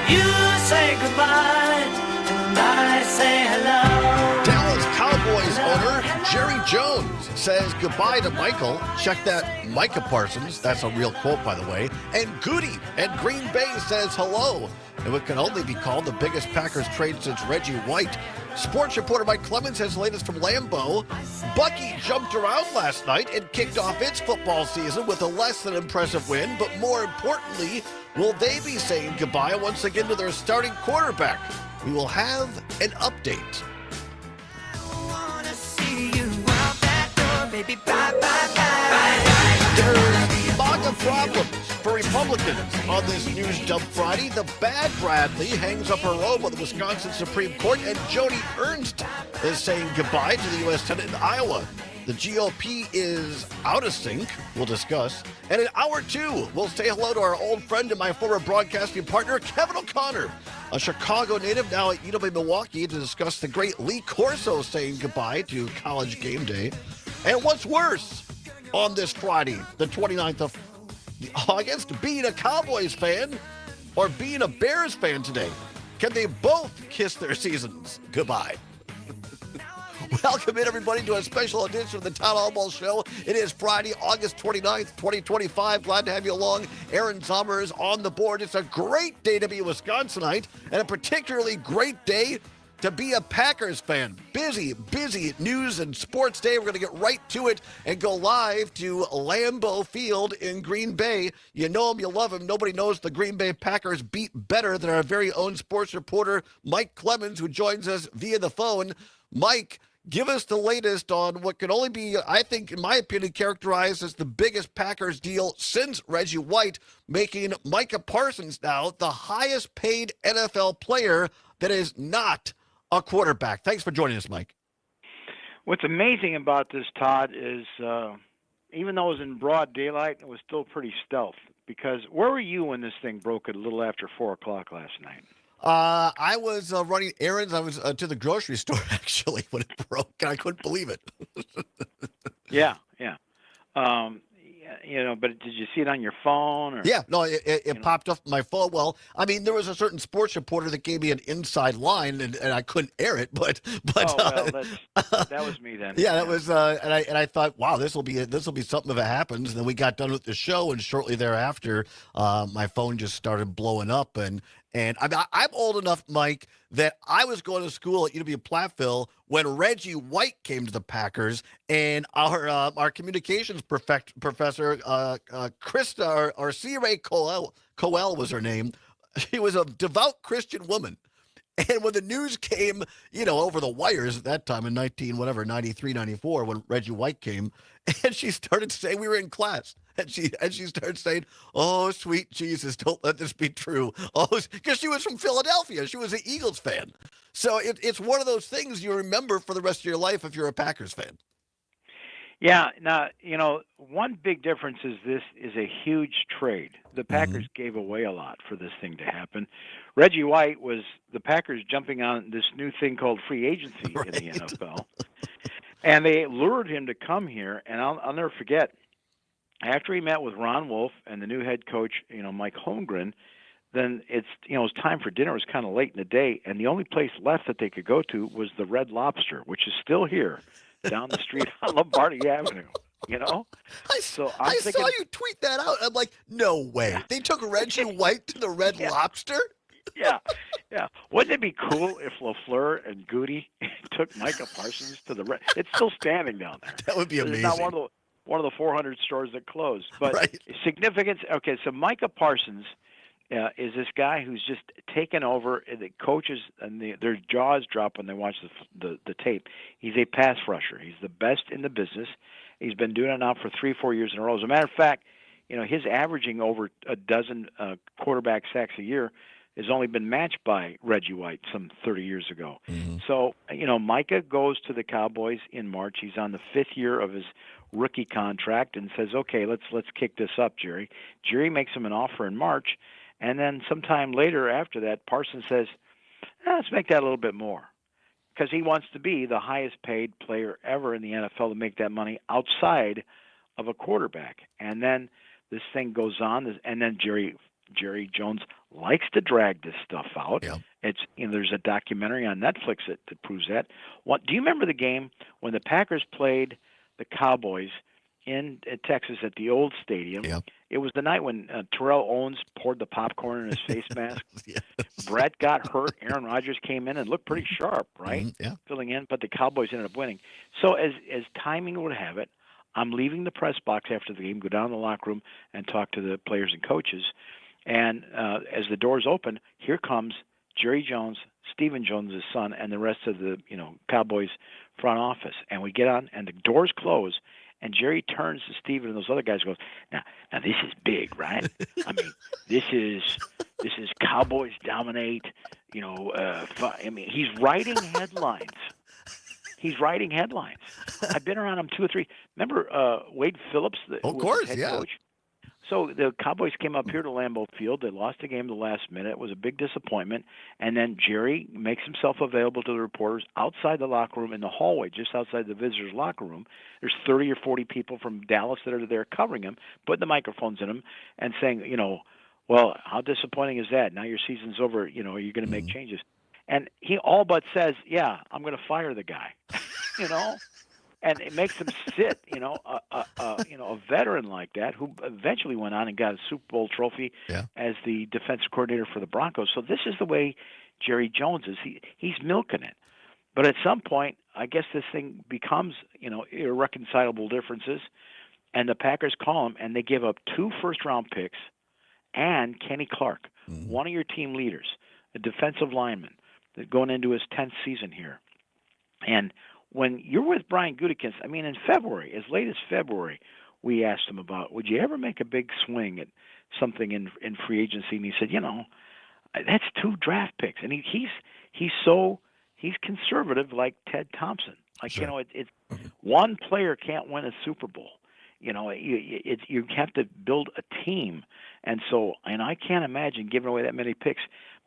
You say goodbye, and I say hello. Dallas Cowboys owner Jerry Jones says goodbye to Michael. Check that, Micah Parsons. That's a real quote, by the way. And Goody at Green Bay says hello in what can only be called the biggest Packers trade since Reggie White. Sports reporter Mike Clemens has the latest from Lambeau. Bucky jumped around last night and kicked off its football season with a less than impressive win, but more importantly, will they be saying goodbye once again to their starting quarterback? We will have an update. There's MAGA problems for Republicans on this News Dump Friday. The bad Bradley hangs up her robe on the Wisconsin Supreme Court, and Joni Ernst is saying goodbye to the U.S. Senate in Iowa. The GOP is out of sync. We'll discuss. And in hour two, we'll say hello to our old friend and my former broadcasting partner, Kevin O'Connor, a Chicago native now at UW-Milwaukee, to discuss the great Lee Corso saying goodbye to College Game Day. And what's worse on this Friday, the 29th of August, being a Cowboys fan or being a Bears fan today? Can they both kiss their seasons goodbye? Welcome in, everybody, to a special edition of the Todd Allbaugh Show. It is Friday, August 29th, 2025. Glad to have you along. Aaron Sommer is on the board. It's a great day to be a Wisconsinite and a particularly great day to be a Packers fan. Busy news and sports day. We're going to get right to it and go live to Lambeau Field in Green Bay. You know him, you love him. Nobody knows the Green Bay Packers beat better than our very own sports reporter, Mike Clemens, who joins us via the phone. Mike, give us the latest on what can only be, I think, in my opinion, characterized as the biggest Packers deal since Reggie White, making Micah Parsons now the highest paid NFL player that is not a quarterback. Thanks for joining us, Mike. What's amazing about this, Todd, is even though it was in broad daylight, it was still pretty stealth. Because where were you when this thing broke at a little after 4 o'clock last night? I was running errands. I was to the grocery store, actually, when it broke, and I couldn't believe it. Yeah. But did you see it on your phone? Or, yeah, no, it popped off my phone. Well, I mean, there was a certain sports reporter that gave me an inside line, and I couldn't air it, but that was me then. Yeah, that was, and I thought, wow, this will be something if it happens. And then we got done with the show, and shortly thereafter, my phone just started blowing up, and I'm old enough, Mike, that I was going to school at UW-Platteville when Reggie White came to the Packers, and our communications professor, Krista, or C. Ray Coel was her name. She was a devout Christian woman. And when the news came, over the wires at that time in 93, 94, when Reggie White came, and she started saying, we were in class, and she started saying, oh, sweet Jesus, don't let this be true. Oh, because she was from Philadelphia. She was an Eagles fan. So it's one of those things you remember for the rest of your life if you're a Packers fan. Yeah. Now, one big difference is this is a huge trade. The Packers gave away a lot for this thing to happen. Reggie White was the Packers jumping on this new thing called free agency in the NFL. And they lured him to come here. And I'll never forget, after he met with Ron Wolf and the new head coach, Mike Holmgren, then it was time for dinner. It was kind of late in the day. And the only place left that they could go to was the Red Lobster, which is still here down the street on Lombardi Avenue. I saw you tweet that out. I'm like, no way. Yeah. They took Reggie White to the Red Lobster? Yeah. Wouldn't it be cool if LaFleur and Goody took Micah Parsons to the Red? It's still standing down there. That would be amazing. It's not one of the 400 stores that closed. But right. Significance. Okay, so Micah Parsons is this guy who's just taken over. The coaches and their jaws drop when they watch the tape. He's a pass rusher. He's the best in the business. He's been doing it now for 3-4 years in a row. As a matter of fact, his averaging over a dozen quarterback sacks a year has only been matched by Reggie White some 30 years ago. Mm-hmm. So, Micah goes to the Cowboys in March. He's on the 5th year of his rookie contract and says, okay, let's kick this up, Jerry. Jerry makes him an offer in March, and then sometime later after that, Parsons says, let's make that a little bit more, because he wants to be the highest paid player ever in the NFL to make that money outside of a quarterback. And then this thing goes on, and then Jerry Jerry Jones likes to drag this stuff out. Yeah. It's there's a documentary on Netflix that proves that. What do you remember the game when the Packers played the Cowboys in Texas at the old stadium? Yeah. It was the night when Terrell Owens poured the popcorn in his face mask. Yes. Brett got hurt. Aaron Rodgers came in and looked pretty sharp, right? Yeah. Filling in, but the Cowboys ended up winning. So as timing would have it, I'm leaving the press box after the game, go down to the locker room and talk to the players and coaches. And as the doors open, here comes Jerry Jones, Stephen Jones' son, and the rest of the Cowboys front office. And we get on, and the doors close. And Jerry turns to Steven and those other guys and goes, now this is big, right? I mean, this is Cowboys dominate, I mean, he's writing headlines. He's writing headlines. I've been around him 2 or 3. Remember Wade Phillips, Of course, head yeah. coach? So the Cowboys came up here to Lambeau Field. They lost the game at the last minute. It was a big disappointment. And then Jerry makes himself available to the reporters outside the locker room in the hallway, just outside the visitors' locker room. There's 30 or 40 people from Dallas that are there covering him, putting the microphones in him, and saying, well, how disappointing is that? Now your season's over. Are you going to make changes? And he all but says, yeah, I'm going to fire the guy, And it makes him sit, a veteran like that who eventually went on and got a Super Bowl trophy as the defensive coordinator for the Broncos. So this is the way Jerry Jones is. He's milking it. But at some point, I guess this thing becomes, irreconcilable differences. And the Packers call him, and they give up 2 first-round picks and Kenny Clark, one of your team leaders, a defensive lineman, going into his 10th season here. And when you're with Brian Gutekunst, I mean, in February, as late as February, we asked him about, would you ever make a big swing at something in free agency? And he said, that's 2 draft picks. And he's conservative like Ted Thompson. Like, sure. It's one player can't win a Super Bowl. You have to build a team. And I can't imagine giving away that many picks.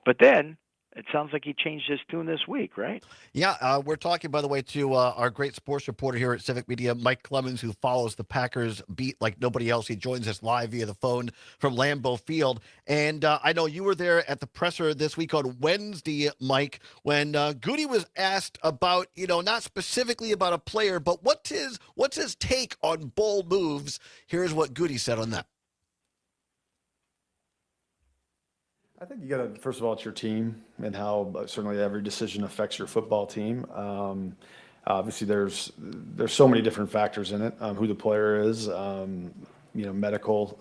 But then it sounds like he changed his tune this week, right? Yeah, we're talking, by the way, to our great sports reporter here at Civic Media, Mike Clemens, who follows the Packers beat like nobody else. He joins us live via the phone from Lambeau Field. And I know you were there at the presser this week on Wednesday, Mike, when Goody was asked about, not specifically about a player, but what's his take on bold moves. Here's what Goody said on that. I think you got to, first of all, it's your team and how certainly every decision affects your football team. Obviously, there's so many different factors in it, who the player is, medical,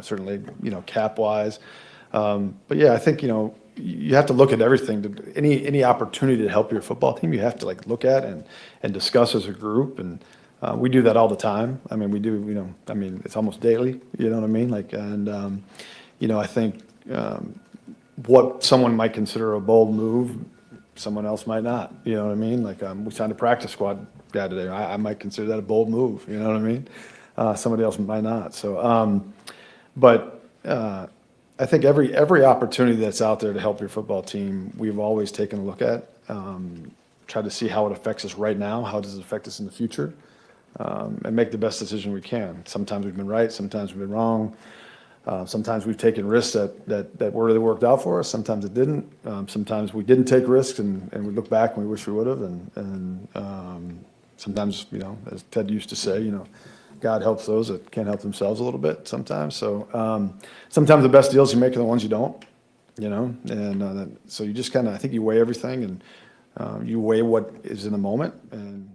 certainly, cap-wise. But yeah, I think, you have to look at everything. Any opportunity to help your football team, you have to look at and discuss as a group. And we do that all the time. I mean, we do, it's almost daily, you know what I mean? I think what someone might consider a bold move, someone else might not. You know what I mean? We signed a practice squad guy today. I might consider that a bold move. You know what I mean? Somebody else might not. So, but I think every opportunity that's out there to help your football team, we've always taken a look at, try to see how it affects us right now, how does it affect us in the future, and make the best decision we can. Sometimes we've been right, sometimes we've been wrong. Sometimes we've taken risks that really worked out for us. Sometimes it didn't. Sometimes we didn't take risks and we look back and we wish we would have. And sometimes, as Ted used to say, God helps those that can't help themselves a little bit sometimes. So sometimes the best deals you make are the ones you don't, and so you just I think you weigh everything and you weigh what is in the moment. And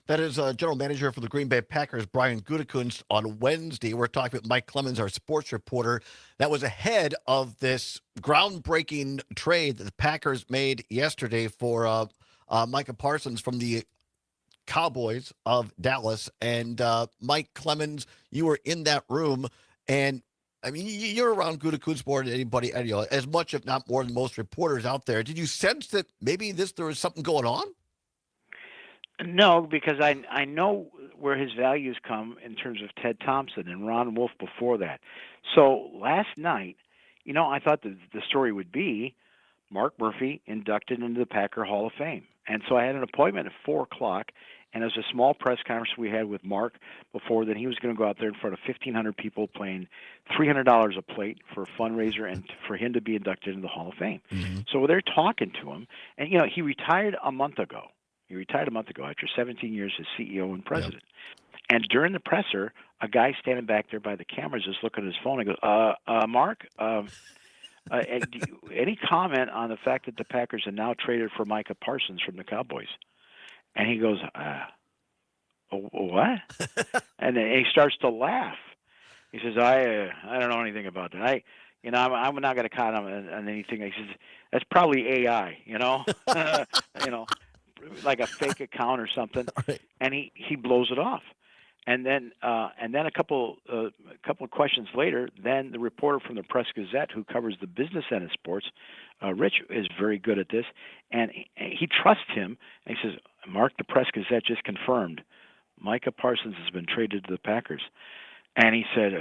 That is General Manager for the Green Bay Packers, Brian Gutekunst, on Wednesday. We're talking with Mike Clemens, our sports reporter. That was ahead of this groundbreaking trade that the Packers made yesterday for Micah Parsons from the Cowboys of Dallas. And Mike Clemens, you were in that room. And, I mean, you're around Gutekunst more than anybody, as much, if not more than most reporters out there. Did you sense that maybe there was something going on? No, because I know where his values come in terms of Ted Thompson and Ron Wolf before that. So last night, I thought the story would be Mark Murphy inducted into the Packer Hall of Fame. And so I had an appointment at 4 o'clock, And it was a small press conference we had with Mark before that he was going to go out there in front of 1,500 people paying $300 a plate for a fundraiser and for him to be inducted into the Hall of Fame. So they're talking to him. And, he retired a month ago. He retired a month ago after 17 years as CEO and president. And during the presser, a guy standing back there by the cameras just looking at his phone and goes, Mark, any comment on the fact that the Packers have now traded for Micah Parsons from the Cowboys? And he goes, what? And then he starts to laugh. He says, I don't know anything about that. I'm not going to comment on anything. He says, that's probably AI, like a fake account or something. Right. And he blows it off. And then a couple of questions later, then the reporter from the Press Gazette who covers the business end of sports, Rich, is very good at this, and he trusts him. And he says, Mark, the Press Gazette just confirmed Micah Parsons has been traded to the Packers. And he said,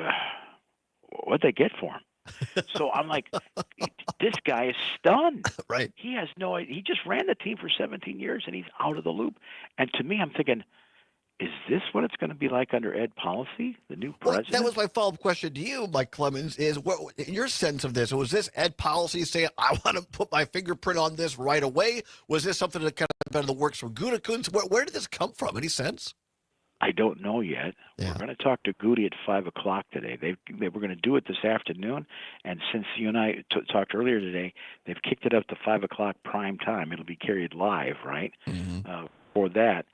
what'd they get for him? So I'm like, this guy is stunned. Right. He has no idea. He just ran the team for 17 years, and he's out of the loop. And to me, I'm thinking, is this what it's going to be like under Ed Policy, the new president? That was my follow-up question to you, Mike Clemens, is what your sense of this? Was this Ed Policy saying, I want to put my fingerprint on this right away? Was this something that kind of been in the works from Gutekunst? Where did this come from? Any sense? I don't know yet. Yeah. We're going to talk to Goody at 5 o'clock today. They were going to do it this afternoon, and since you and I talked earlier today, they've kicked it up to 5 o'clock prime time. It'll be carried live, right, for that.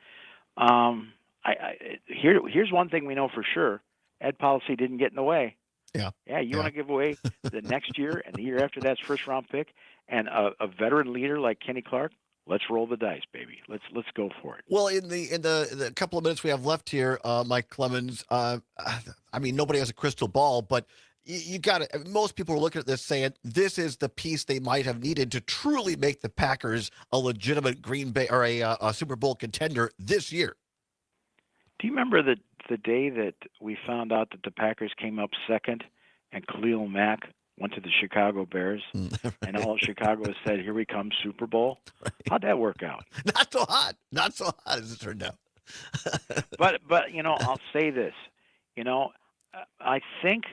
Here's one thing we know for sure: Ed Policy didn't get in the way. Yeah. You want to give away the next year and the year after that's first round pick and a veteran leader like Kenny Clark? Let's roll the dice, baby. Let's go for it. Well, in the couple of minutes we have left here, Mike Clemens, nobody has a crystal ball, but you got it. Most people are looking at this saying this is the piece they might have needed to truly make the Packers a legitimate Green Bay or a Super Bowl contender this year. Do you remember the day that we found out that the Packers came up second and Khalil Mack went to the Chicago Bears and all of Chicago said, here we come, Super Bowl? Right. How'd that work out? Not so hot as it turned out. but I'll say this. I think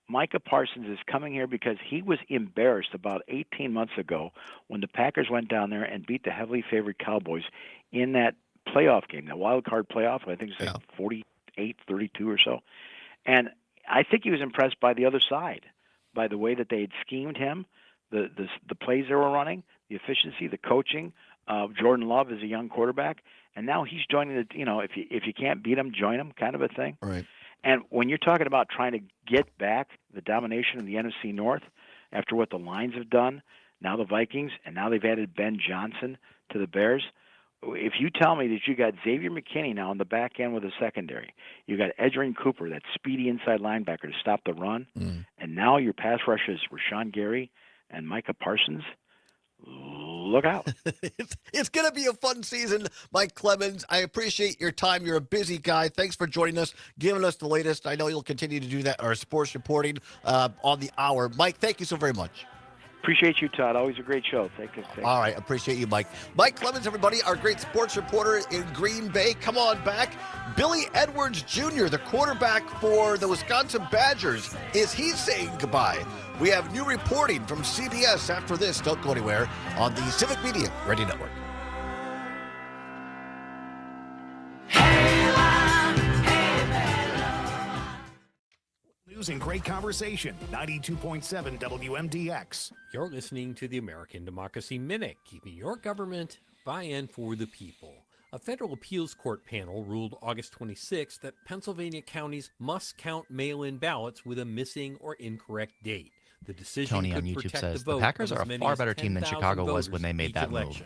Micah Parsons is coming here because he was embarrassed about 18 months ago when the Packers went down there and beat the heavily favored Cowboys in that playoff game, that wild card playoff. I think it was like 48-32 or so. And I think he was impressed by the other side, by the way that they had schemed him, the plays they were running, the efficiency, the coaching. Jordan Love is a young quarterback, and now he's joining the. If you can't beat him, join him, kind of a thing. Right. And when you're talking about trying to get back the domination of the NFC North after what the Lions have done, now the Vikings, and now they've added Ben Johnson to the Bears. If you tell me that you got Xavier McKinney now on the back end with a secondary, you got Edgerrin Cooper, that speedy inside linebacker to stop the run, and now your pass rush is Rashawn Gary and Micah Parsons, look out. It's going to be a fun season, Mike Clemens. I appreciate your time. You're a busy guy. Thanks for joining us, giving us the latest. I know you'll continue to do that, our sports reporting on the hour. Mike, thank you so very much. Appreciate you, Todd. Always a great show. Thank you. All right. Appreciate you, Mike. Mike Clemens, everybody, our great sports reporter in Green Bay. Come on back. Billy Edwards Jr., the quarterback for the Wisconsin Badgers. Is he saying goodbye? We have new reporting from CBS after this. Don't go anywhere on the Civic Media Radio Network. News and great conversation. 92.7 WMDX. You're listening to the American Democracy Minute, keeping your government by and for the people. A federal appeals court panel ruled August 26 that Pennsylvania counties must count mail-in ballots with a missing or incorrect date. The decision Tony could on YouTube protect says the the Packers are a far better team than Chicago was when they made that move.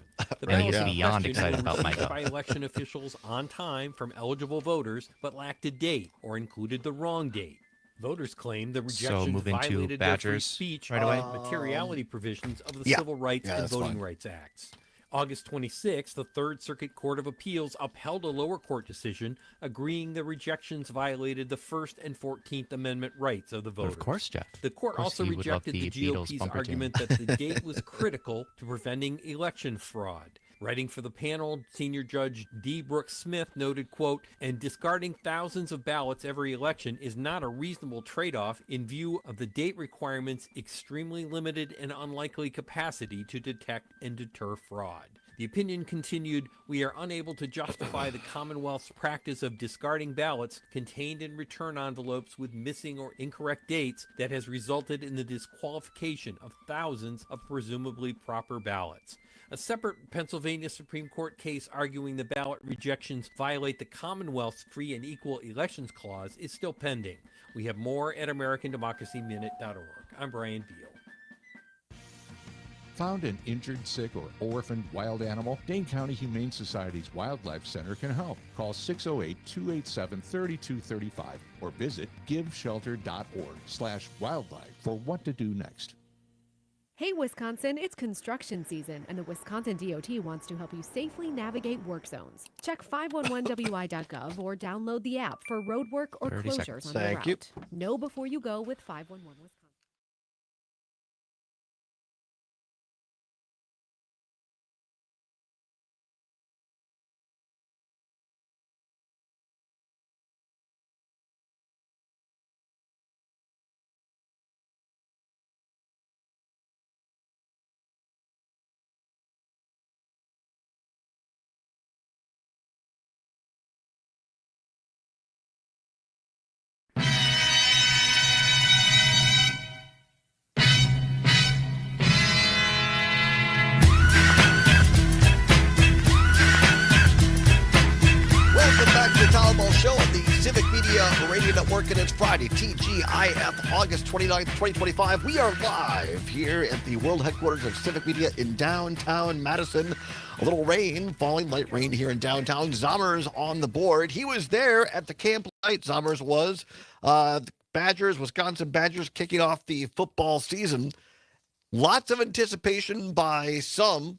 And he's beyond excited about Micah. By election officials on time from eligible voters, but lacked a date or included the wrong date. Voters claim the rejection violated their free speech right away. Materiality provisions of the Civil Rights and Voting Rights Acts. August 26, the Third Circuit Court of Appeals upheld a lower court decision agreeing the rejections violated the First and 14th Amendment rights of the voters. Of course, Jeff. The court also rejected the GOP's argument that the date was critical to preventing election fraud. Writing for the panel, Senior Judge D. Brooks Smith noted, quote, "And discarding thousands of ballots every election is not a reasonable trade-off in view of the date requirement's extremely limited and unlikely capacity to detect and deter fraud." The opinion continued, "We are unable to justify the Commonwealth's practice of discarding ballots contained in return envelopes with missing or incorrect dates that has resulted in the disqualification of thousands of presumably proper ballots." A separate Pennsylvania Supreme Court case arguing the ballot rejections violate the Commonwealth's Free and Equal Elections Clause is still pending. We have more at AmericanDemocracyMinute.org. I'm Brian Beal. Found an injured, sick, or orphaned wild animal? Dane County Humane Society's Wildlife Center can help. Call 608-287-3235 or visit giveshelter.org/wildlife for what to do next. Hey Wisconsin, it's construction season, and the Wisconsin DOT wants to help you safely navigate work zones. Check 511wi.gov or download the app for road work or 30 closures seconds. on the Thank route. you. Know before you go with 511 Wisconsin. Welcome back to the Allbaugh Show on the Civic Media Radio Network, and it's Friday, TGIF, August 29th, 2025. We are live here at the world headquarters of Civic Media in downtown Madison. A little rain, falling light rain here in downtown. Zommers on the board. He was there at the camp light. Zommers was. The Badgers, Wisconsin Badgers, kicking off the football season. Lots of anticipation by some.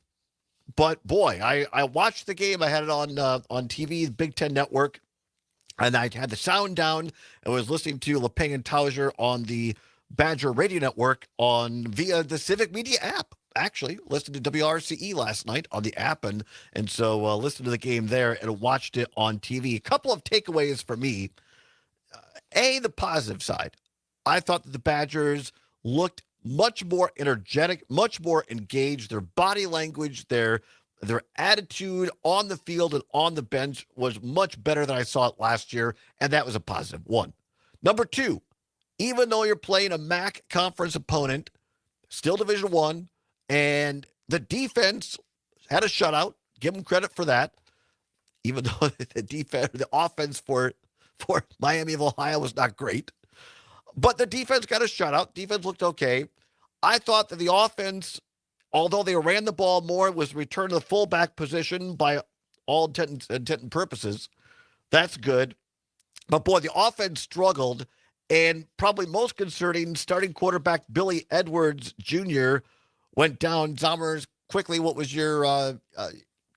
But boy, I watched the game. I had it on TV, Big Ten Network, and I had the sound down and was listening to Lepeng and Tauser on the Badger Radio Network via the Civic Media app. Actually, listened to WRCE last night on the app, and so listened to the game there and watched it on TV. A couple of takeaways for me. The positive side. I thought that the Badgers looked much more energetic, much more engaged. Their body language, their attitude on the field and on the bench was much better than I saw it last year, and that was a positive one. Number two, even though you're playing a MAC conference opponent, still Division I, and the defense had a shutout. Give them credit for that, even though the offense for Miami of Ohio was not great. But the defense got a shutout. Defense looked okay. I thought that the offense, although they ran the ball more, was returned to the fullback position by all intent and purposes. That's good. But boy, the offense struggled, and probably most concerning, starting quarterback Billy Edwards Jr. went down. Zommers, quickly, what was your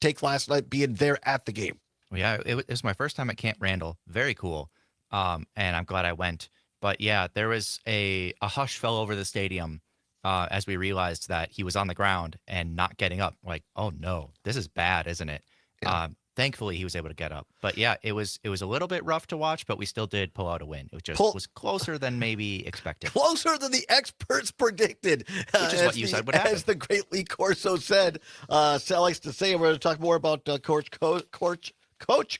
take last night being there at the game? Well, yeah, it was my first time at Camp Randall. Very cool. And I'm glad I went. But yeah, there was a hush fell over the stadium as we realized that he was on the ground and not getting up. Like, oh no, this is bad, isn't it? Yeah. Thankfully, he was able to get up. But yeah, it was a little bit rough to watch, but we still did pull out a win. It just was closer than maybe expected. Closer than the experts predicted. Which is what you said would happen. As the great Lee Corso said. Sal likes to say, we're going to talk more about Coach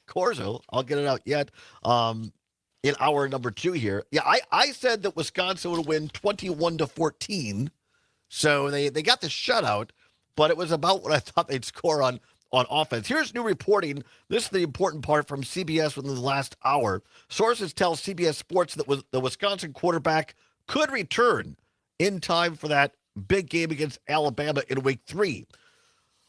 Corso. I'll get it out yet. In hour number 2 here. Yeah, I said that Wisconsin would win 21-14. So they got the shutout, but it was about what I thought they'd score on offense. Here's new reporting. This is the important part from CBS within the last hour. Sources tell CBS Sports that the Wisconsin quarterback could return in time for that big game against Alabama in week 3.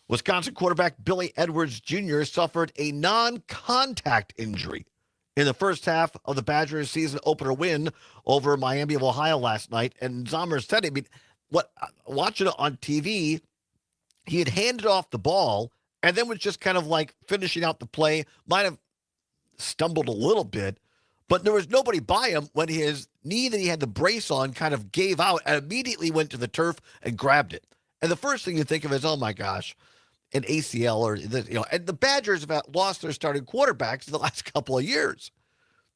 Wisconsin quarterback Billy Edwards Jr. suffered a non-contact injury in the first half of the Badgers' season opener win over Miami of Ohio last night. And Zommers said, watching it on TV, he had handed off the ball and then was just kind of like finishing out the play, might have stumbled a little bit, but there was nobody by him when his knee that he had the brace on kind of gave out and immediately went to the turf and grabbed it. And the first thing you think of is, oh my gosh. an ACL or and the Badgers have lost their starting quarterbacks in the last couple of years.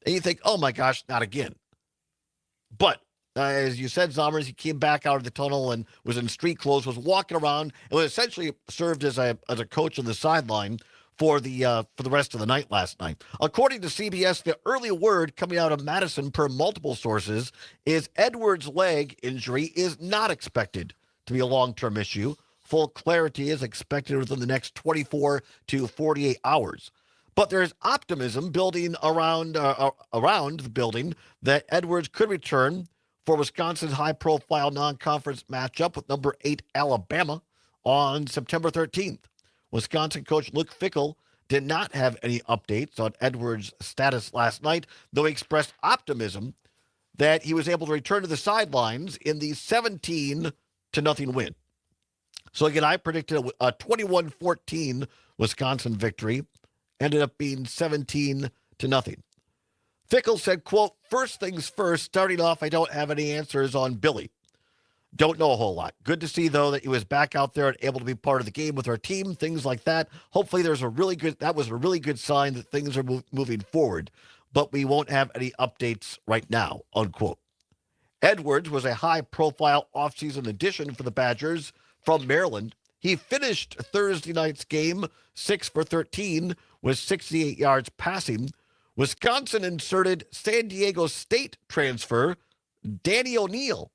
And you think, oh my gosh, not again. But as you said, Zommers, he came back out of the tunnel and was in street clothes, was walking around, and was essentially served as a coach on the sideline for the rest of the night last night. According to CBS, the early word coming out of Madison, per multiple sources, is Edwards' leg injury is not expected to be a long-term issue. Full clarity is expected within the next 24 to 48 hours. But there's optimism building around the building that Edwards could return for Wisconsin's high-profile non-conference matchup with number 8 Alabama on September 13th. Wisconsin coach Luke Fickell did not have any updates on Edwards' status last night, though he expressed optimism that he was able to return to the sidelines in the 17-0 win. So again, I predicted a 21-14 Wisconsin victory. Ended up being 17-0. Fickell said, quote, "First things first, starting off, I don't have any answers on Billy. Don't know a whole lot. Good to see, though, that he was back out there and able to be part of the game with our team, things like that. Hopefully that was a really good sign that things are moving forward, but we won't have any updates right now," unquote. Edwards was a high-profile offseason addition for the Badgers from Maryland. He finished Thursday night's game 6 for 13 with 68 yards passing. Wisconsin inserted San Diego State transfer Danny O'Neal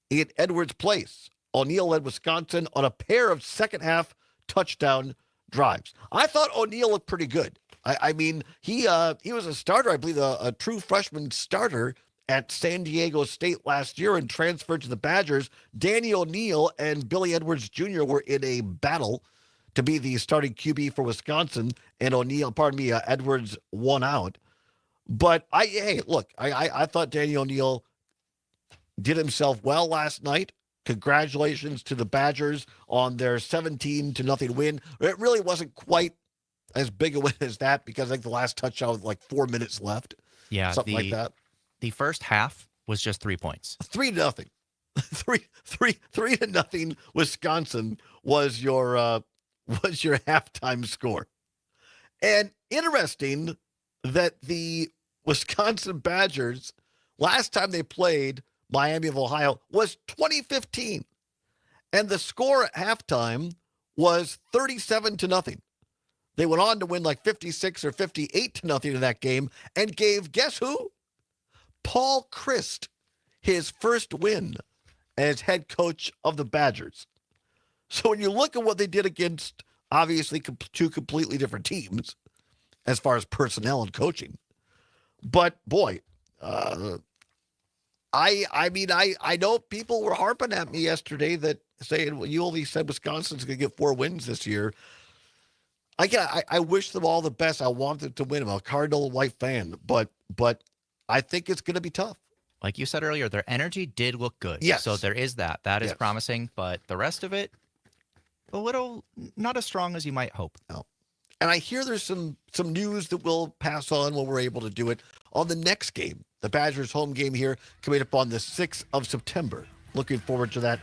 in Edwards' place. O'Neal led Wisconsin on a pair of second-half touchdown drives. I thought O'Neal looked pretty good. I mean, he was a starter, I believe, a true freshman starter at San Diego State last year and transferred to the Badgers. Danny O'Neal and Billy Edwards Jr. were in a battle to be the starting QB for Wisconsin, and Edwards won out. But I thought Danny O'Neal did himself well last night. Congratulations to the Badgers on their 17-0 win. It really wasn't quite as big a win as that because I think the last touchdown was like 4 minutes left. Yeah, something like that. The first half was just 3 points. 3-0. 3-0 Wisconsin was your halftime score. And interesting that the Wisconsin Badgers, last time they played Miami of Ohio, was 2015. And the score at halftime was 37-0. They went on to win like 56 or 58-0 in that game and gave, guess who? Paul Chryst his first win as head coach of the Badgers. So when you look at what they did against, obviously, two completely different teams as far as personnel and coaching. But, boy, I know people were harping at me yesterday that saying, well, you only said Wisconsin's going to get 4 wins this year. I wish them all the best. I want them to win. I'm a Cardinal White fan, but I think it's going to be tough. Like you said earlier, their energy did look good. Yes. So there is that. That is promising, but the rest of it, a little not as strong as you might hope. No. And I hear there's some news that we'll pass on when we're able to do it on the next game. The Badgers home game here coming up on the 6th of September. Looking forward to that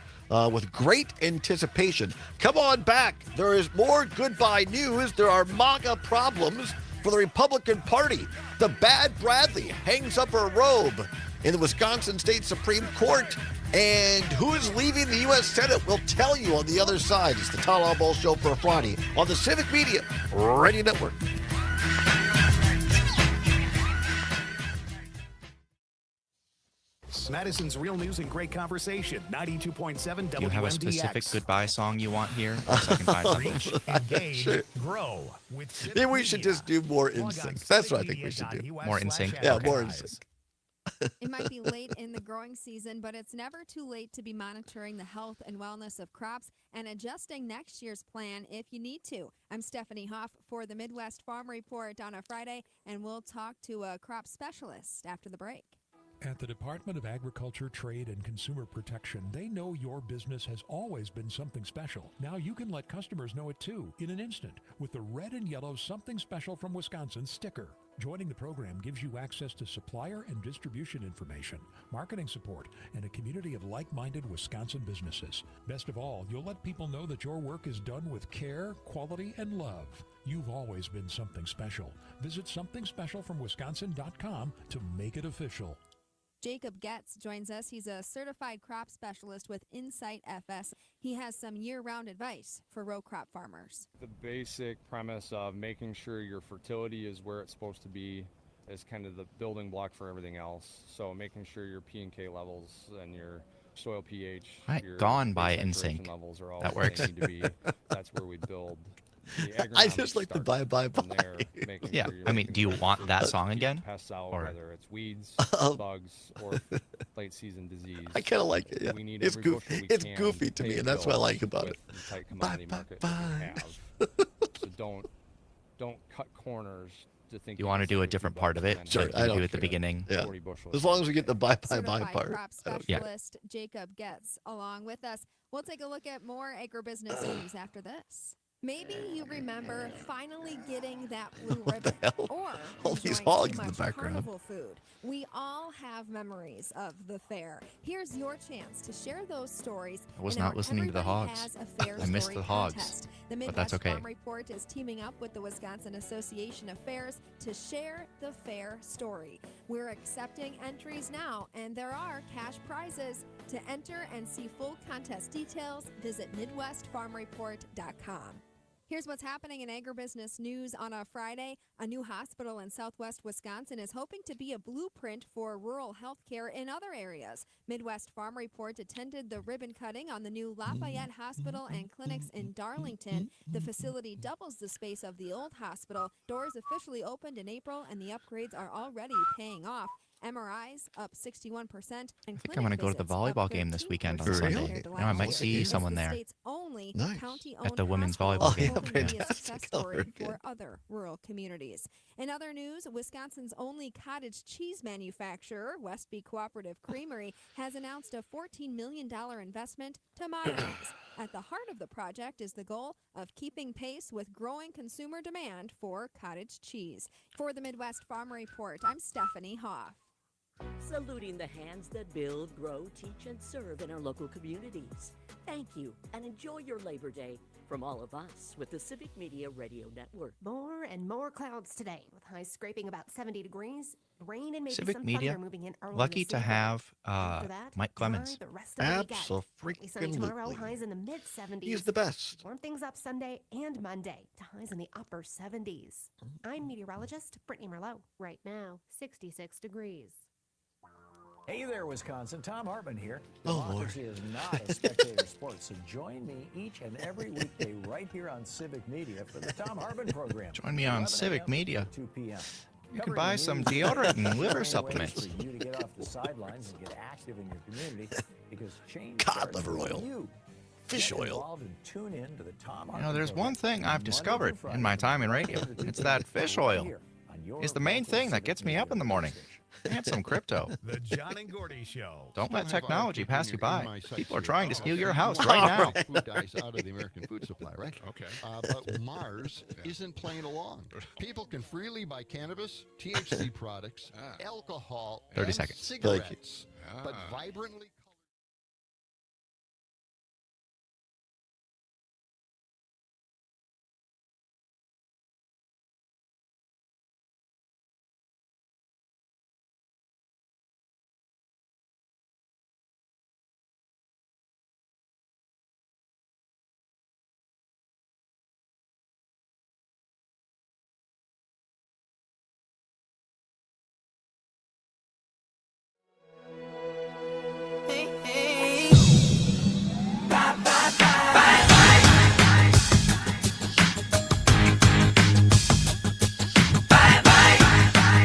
with great anticipation. Come on back. There is more goodbye news. There are MAGA problems for the Republican Party. The Bad Bradley hangs up her robe in the Wisconsin State Supreme Court. And who's leaving the U.S. Senate? We'll tell you on the other side. It's the Todd Allbaugh Show for Friday on the Civic Media Radio Network. Madison's real news and great conversation. 92.7 WMDX. You have a specific goodbye song you want here? So I can find something. Reach, engage, grow. With Maybe we should just do more in sync. That's what I think we should do. More in sync? Yeah, Okay. more in sync. It might be late in the growing season, but it's never too late to be monitoring the health and wellness of crops and adjusting next year's plan if you need to. I'm Stephanie Hoff for the Midwest Farm Report on a Friday, and we'll talk to a crop specialist after the break. At the Department of Agriculture, Trade, and Consumer Protection, they know your business has always been something special. Now you can let customers know it too in an instant with the red and yellow Something Special from Wisconsin sticker. Joining the program gives you access to supplier and distribution information, marketing support, and a community of like-minded Wisconsin businesses. Best of all, you'll let people know that your work is done with care, quality, and love. You've always been something special. Visit somethingspecialfromwisconsin.com to make it official. Jacob Getz joins us. He's a certified crop specialist with Insight FS. He has some year-round advice for row crop farmers. The basic premise of making sure your fertility is where it's supposed to be is kind of the building block for everything else. So making sure your P and K levels and your soil pH, your gone by base saturation NSYNC. levels are all That where works. they need to be. That's where we build. I just like the bye. Yeah, I mean, do you want that song again? Pests out, Or- whether it's weeds, bugs, or late season disease. I kind of like it. Yeah. We need It's every goofy. bushel we It's can goofy to me, pay and that's what I bills like about with it. the tight commodity market that we have. So don't cut corners to think. You want to do a different part of it? Sure, like I you don't do at the care. beginning. Yeah. 40 bushels. As long as we get the bye Certified part. crop I don't- specialist Jacob Getz along with us. We'll take a look at more agribusiness news after this. Maybe you remember finally getting that blue ribbon or All these enjoying hogs too in the much background. carnival food. We all have memories of the fair. Here's your chance to share those stories. I was in not our listening to the Everybody hogs. Has a Fair I missed Story the hogs, contest. The but Midwest that's okay. Farm Report is teaming up with the Wisconsin Association of Fairs to share the fair story. We're accepting entries now, and there are cash prizes. To enter and see full contest details, visit MidwestFarmReport.com. Here's what's happening in agribusiness news on a Friday. A new hospital in southwest Wisconsin is hoping to be a blueprint for rural health care in other areas. Midwest Farm Report attended the ribbon cutting on the new Lafayette Hospital and Clinics in Darlington. The facility doubles the space of the old hospital. Doors officially opened in April, and the upgrades are already paying off. MRIs up 61%. I think I'm going to go to the volleyball game this weekend on Really? Sunday. Now I might see someone there Only Nice. county-owned at the women's hospital, volleyball game. hoping to be a fantastic. success I'll story work for it. other rural communities. In other news, Wisconsin's only cottage cheese manufacturer, Westby Cooperative Creamery, has announced a $14 million investment to modernize. At the heart of the project is the goal of keeping pace with growing consumer demand for cottage cheese. For the Midwest Farm Report, I'm Stephanie Hoff. Saluting the hands that build, grow, teach, and serve in our local communities. Thank you, and enjoy your Labor Day from all of us with the Civic Media Radio Network. More and more clouds today, with highs scraping about 70 degrees. Rain and maybe Civic some Media, thunder moving in early lucky this to evening. have After that, Mike dry Clemens. the rest of the weekend. Partly sunny tomorrow, Abso-freaking-lutely. highs in the mid-70s. He's the best. Warm things up Sunday and Monday to highs in the upper 70s. I'm meteorologist Brittany Merlot. Right now, 66 degrees. Hey there, Wisconsin. Tom Hartman here. Oh, Lord. Democracy is not a spectator sport, so join me each and every weekday right here on Civic Media for the Tom Hartman program. Join me on 11 Civic a.m. Media. to 2 p.m. You can Covering buy the some news, deodorant and liver finding ways supplements. For you to get off the sidelines and get active in your community because change Cod starts liver with oil. you. Fish Get oil. involved and tune in to the Tom You Hartman know, there's program one thing I've Monday through discovered Friday in my time in from radio. 11 to It's 2 that p.m. fish right oil. here on your It's the main local thing that Civic gets me up Media in the morning. station. And some crypto. The John and Gordy Show. Don't let technology pass you by. People are trying to steal your okay. house right now. Food dies out of the American food supply, right? Okay. But Mars isn't playing along. People can freely buy cannabis, THC products, alcohol, 30 and seconds. cigarettes. But vibrantly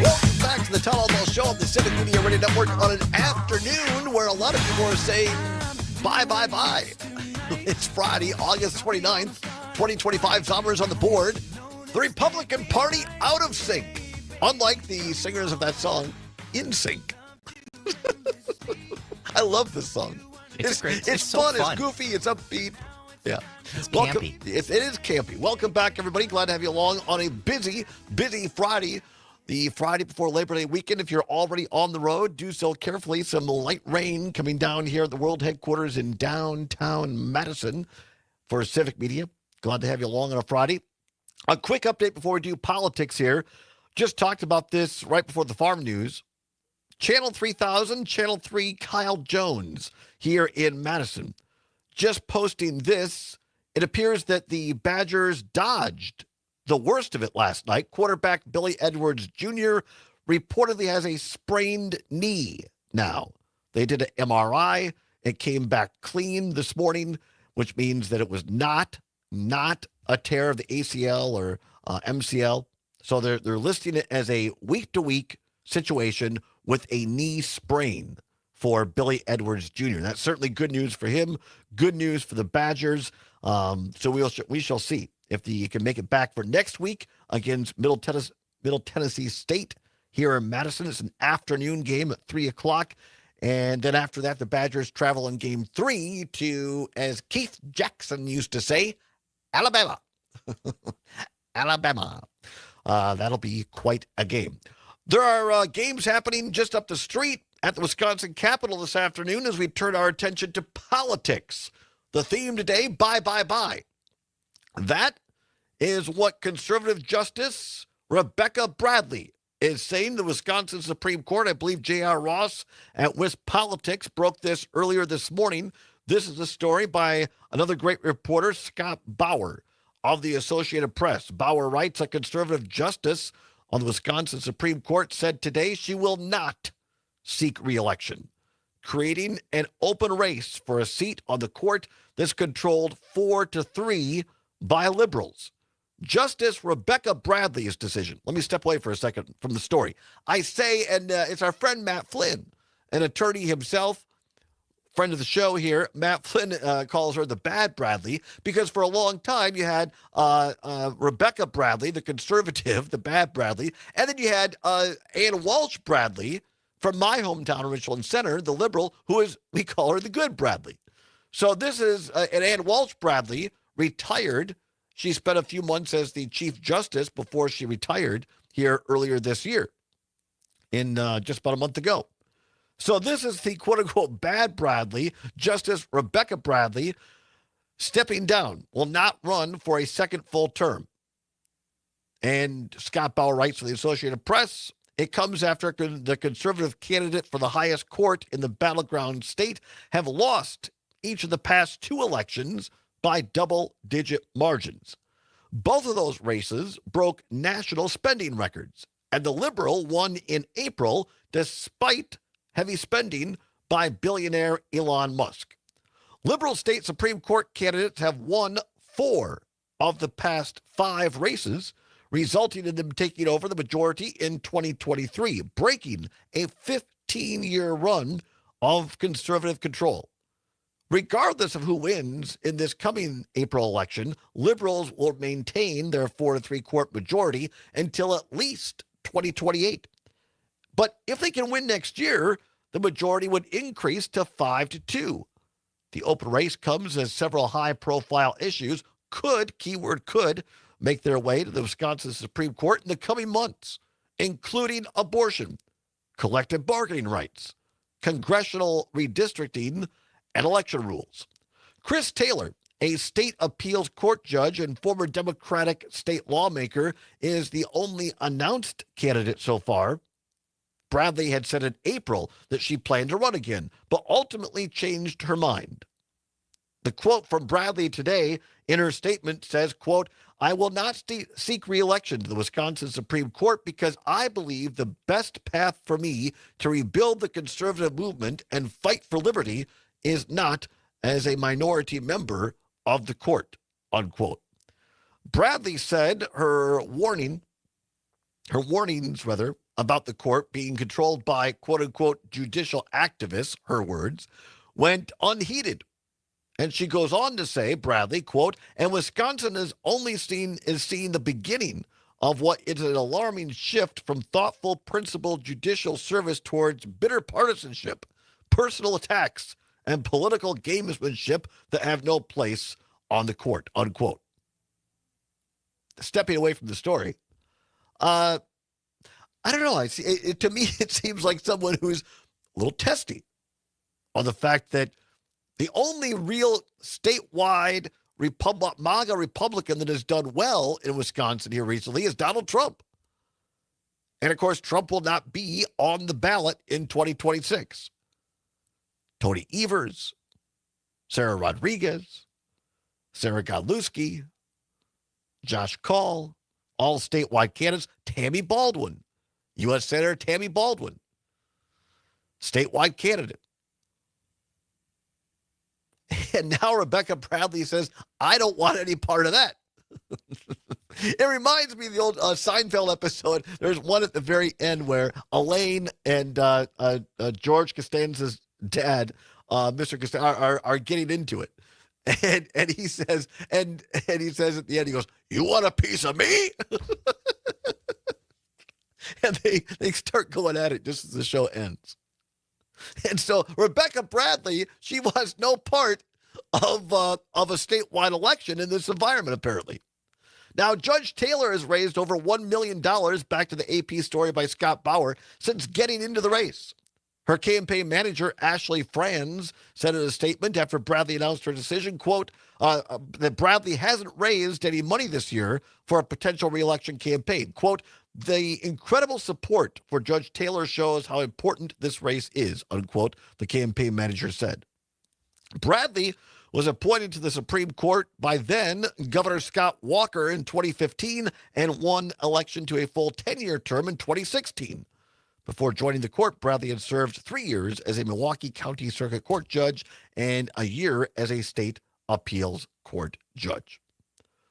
Welcome back to the Todd Allbaugh Show on the Civic Media Radio Network on an afternoon where a lot of people are saying bye, bye, bye. It's Friday, August 29th, 2025. Zombers on the board. The Republican Party out of sync. Unlike the singers of that song, in sync. I love this song. It's great. It's so fun. fun. It's goofy. It's upbeat. Yeah. It's Welcome. campy. It is campy. Welcome back, everybody. Glad to have you along on a busy, busy Friday. The Friday before Labor Day weekend, if you're already on the road, do so carefully. Some light rain coming down here at the world headquarters in downtown Madison for Civic Media. Glad to have you along on a Friday. A quick update before we do politics here. Just talked about this right before the farm news. Channel 3000, Channel 3, Kyle Jones here in Madison. Just posting this, it appears that the Badgers dodged the worst of it last night. Quarterback Billy Edwards Jr. reportedly has a sprained knee now. They did an MRI. It came back clean this morning, which means that it was not a tear of the ACL or MCL. So they're listing it as a week-to-week situation with a knee sprain for Billy Edwards Jr. That's certainly good news for him, good news for the Badgers. So we shall see if he can make it back for next week against Middle Tennessee State here in Madison. It's an afternoon game at 3 o'clock. And then after that, the Badgers travel in game 3 to, as Keith Jackson used to say, Alabama. Alabama. That'll be quite a game. There are games happening just up the street at the Wisconsin Capitol this afternoon as we turn our attention to politics. The theme today, bye, bye, bye. That is what conservative Justice Rebecca Bradley is saying. The Wisconsin Supreme Court, I believe J.R. Ross at WisPolitics broke this earlier this morning. This is a story by another great reporter, Scott Bauer of the Associated Press. Bauer writes, a conservative justice on the Wisconsin Supreme Court said today she will not seek re-election, creating an open race for a seat on the court that's controlled 4-3 by liberals. Justice Rebecca Bradley's decision. Let me step away for a second from the story. I say, and it's our friend Matt Flynn, an attorney himself, friend of the show here. Matt Flynn calls her the bad Bradley because for a long time you had Rebecca Bradley, the conservative, the bad Bradley, and then you had Ann Walsh Bradley from my hometown, Richland Center, the liberal, who is, we call her the good Bradley. So this is, and Ann Walsh Bradley retired. She spent a few months as the Chief Justice before she retired here earlier this year, in just about a month ago. So this is the quote-unquote bad Bradley, Justice Rebecca Bradley, stepping down, will not run for a second full term. And Scott Bauer writes for the Associated Press, it comes after the conservative candidate for the highest court in the battleground state have lost each of the past 2 elections by double-digit margins. Both of those races broke national spending records, and the liberal won in April despite heavy spending by billionaire Elon Musk. Liberal state Supreme Court candidates have won 4 of the past 5 races, resulting in them taking over the majority in 2023, breaking a 15-year run of conservative control. Regardless of who wins in this coming April election, liberals will maintain their 4-3 court majority until at least 2028. But if they can win next year, the majority would increase to 5-2. The open race comes as several high-profile issues could, keyword could, make their way to the Wisconsin Supreme Court in the coming months, including abortion, collective bargaining rights, congressional redistricting, and election rules. Chris Taylor, a state appeals court judge and former Democratic state lawmaker, is the only announced candidate so far. Bradley had said in April that she planned to run again, but ultimately changed her mind. The quote from Bradley today in her statement says, quote, I will not seek re-election to the Wisconsin Supreme Court because I believe the best path for me to rebuild the conservative movement and fight for liberty is not as a minority member of the court, unquote. Bradley said her warnings about the court being controlled by quote-unquote judicial activists, her words, went unheeded. And she goes on to say, Bradley, quote, and Wisconsin is seeing the beginning of what is an alarming shift from thoughtful, principled judicial service towards bitter partisanship, personal attacks, and political gamesmanship that have no place on the court, unquote. Stepping away from the story, I don't know. I see. To me, it seems like someone who's a little testy on the fact that the only real statewide MAGA Republican that has done well in Wisconsin here recently is Donald Trump. And, of course, Trump will not be on the ballot in 2026. Tony Evers, Sarah Rodriguez, Sarah Godlewski, Josh Kaul, all statewide candidates. Tammy Baldwin, U.S. Senator Tammy Baldwin, statewide candidate. And now Rebecca Bradley says, I don't want any part of that. It reminds me of the old Seinfeld episode. There's one at the very end where Elaine and George Costanza's dad, Mr. Costanza, are getting into it. And he says, and he says at the end, he goes, you want a piece of me? And they start going at it just as the show ends. And so Rebecca Bradley, she wants no part of a statewide election in this environment, apparently. Now, Judge Taylor has raised over $1 million, back to the AP story by Scott Bauer, since getting into the race. Her campaign manager, Ashley Franz, said in a statement after Bradley announced her decision, quote, that Bradley hasn't raised any money this year for a potential reelection campaign. Quote, the incredible support for Judge Taylor shows how important this race is, unquote, the campaign manager said. Bradley was appointed to the Supreme Court by then Governor Scott Walker in 2015 and won election to a full 10-year term in 2016. Before joining the court, Bradley had served 3 years as a Milwaukee County Circuit Court judge and a year as a state appeals court judge.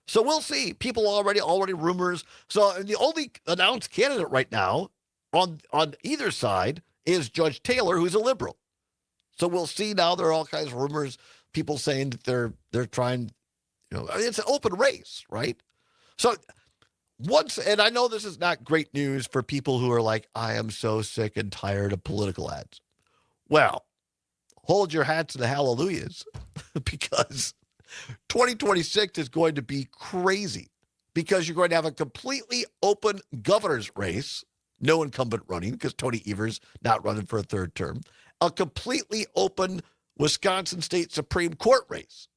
So we'll see. People already rumors. So the only announced candidate right now on either side is Judge Taylor, who's a liberal. So we'll see now. There are all kinds of rumors, people saying that they're trying, it's an open race, right? So and I know this is not great news for people who are like, I am so sick and tired of political ads. Well, hold your hats and the hallelujahs because 2026 is going to be crazy because you're going to have a completely open governor's race, no incumbent running because Tony Evers not running for a third term, a completely open Wisconsin State Supreme Court race.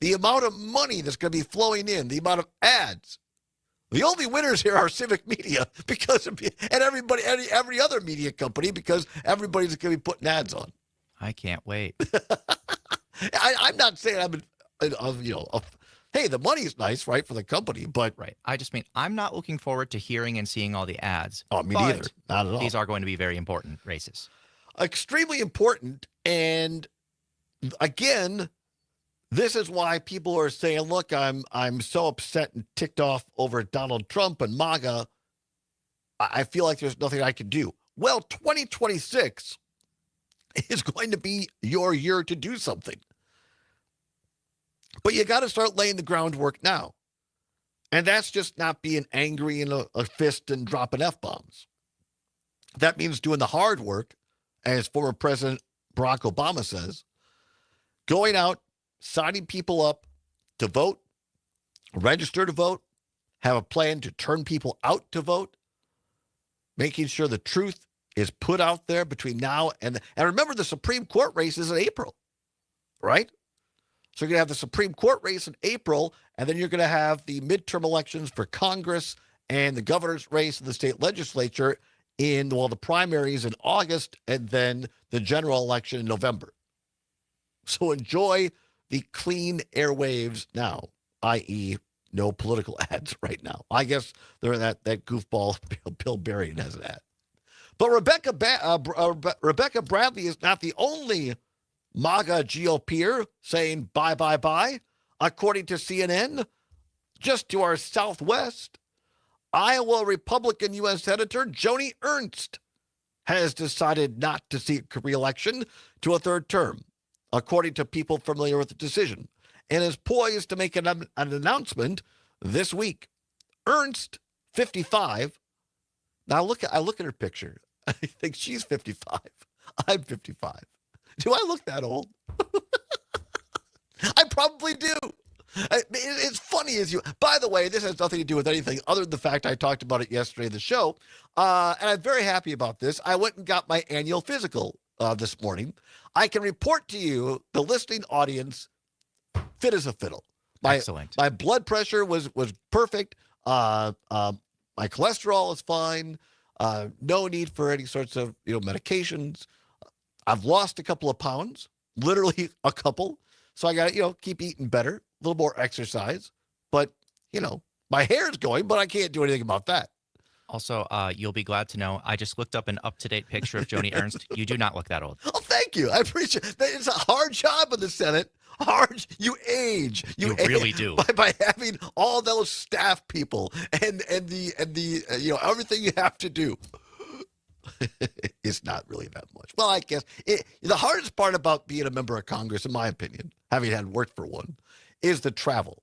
The amount of money that's going to be flowing in, the amount of ads. The only winners here are civic media and every other media company because everybody's going to be putting ads on. I can't wait. I'm not saying hey, the money's nice, right, for the company, but right. I just mean I'm not looking forward to hearing and seeing all the ads. Oh, me neither. Not at all. These are going to be very important races. Extremely important, and again, this is why people are saying, look, I'm so upset and ticked off over Donald Trump and MAGA. I feel like there's nothing I can do. Well, 2026 is going to be your year to do something. But you got to start laying the groundwork now. And that's just not being angry in a fist and dropping F-bombs. That means doing the hard work, as former President Barack Obama says, going out, signing people up to vote, register to vote, have a plan to turn people out to vote, making sure the truth is put out there between now and remember the Supreme Court race is in April, right? So you're going to have the Supreme Court race in April, and then you're going to have the midterm elections for Congress and the governor's race in the state legislature the primaries in August, and then the general election in November. So enjoy the clean airwaves now, i.e., no political ads right now. I guess they're that goofball Bill Berry has an ad. But Rebecca Bradley is not the only MAGA GOPer saying bye, bye, bye. According to CNN, just to our southwest, Iowa Republican U.S. Senator Joni Ernst has decided not to seek re-election to a third term, according to people familiar with the decision, and is poised to make an announcement this week. Ernst, 55. Now I look at her picture. I think she's 55. I'm 55. Do I look that old? I probably do. It's funny as you. By the way, this has nothing to do with anything other than the fact I talked about it yesterday in the show, and I'm very happy about this. I went and got my annual physical this morning. I can report to you, the listening audience, fit as a fiddle. Excellent. My blood pressure was perfect. My cholesterol is fine. No need for any sorts of medications. I've lost a couple of pounds, literally a couple. So I got to keep eating better, a little more exercise. But my hair's going, but I can't do anything about that. Also, you'll be glad to know I just looked up an up-to-date picture of Joni Ernst. You do not look that old. Oh, thank you. I appreciate it. It's a hard job in the Senate. Hard. You age. You age really do. by having all those staff people and the everything you have to do. It's not really that much. Well, I guess the hardest part about being a member of Congress, in my opinion, having had worked for one, is the travel.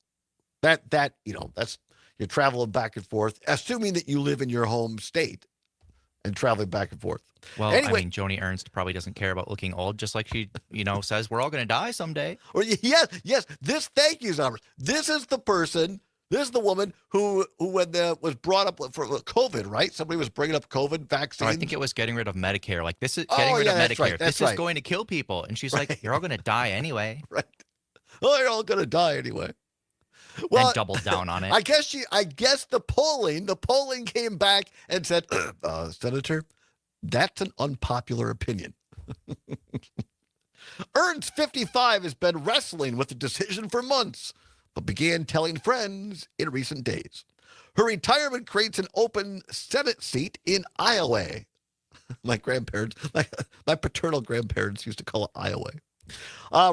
That's you're traveling back and forth, assuming that you live in your home state and traveling back and forth. Well, anyway, I mean, Joni Ernst probably doesn't care about looking old, just like she, says we're all going to die someday. Or yes. Thank you, Zombers. This is the person. This is the woman who when was brought up for COVID, right? Somebody was bringing up COVID vaccines. Oh, I think it was getting rid of Medicare. Like, this is getting rid of Medicare. That's this is going to kill people. And she's like, you're all going to die anyway. Right. Oh, you're all going to die anyway. Well, and doubled down on it. I guess the polling came back and said, Senator, that's an unpopular opinion. Ernst, 55, has been wrestling with the decision for months, but began telling friends in recent days. Her retirement creates an open Senate seat in Iowa. My paternal grandparents used to call it Iowa.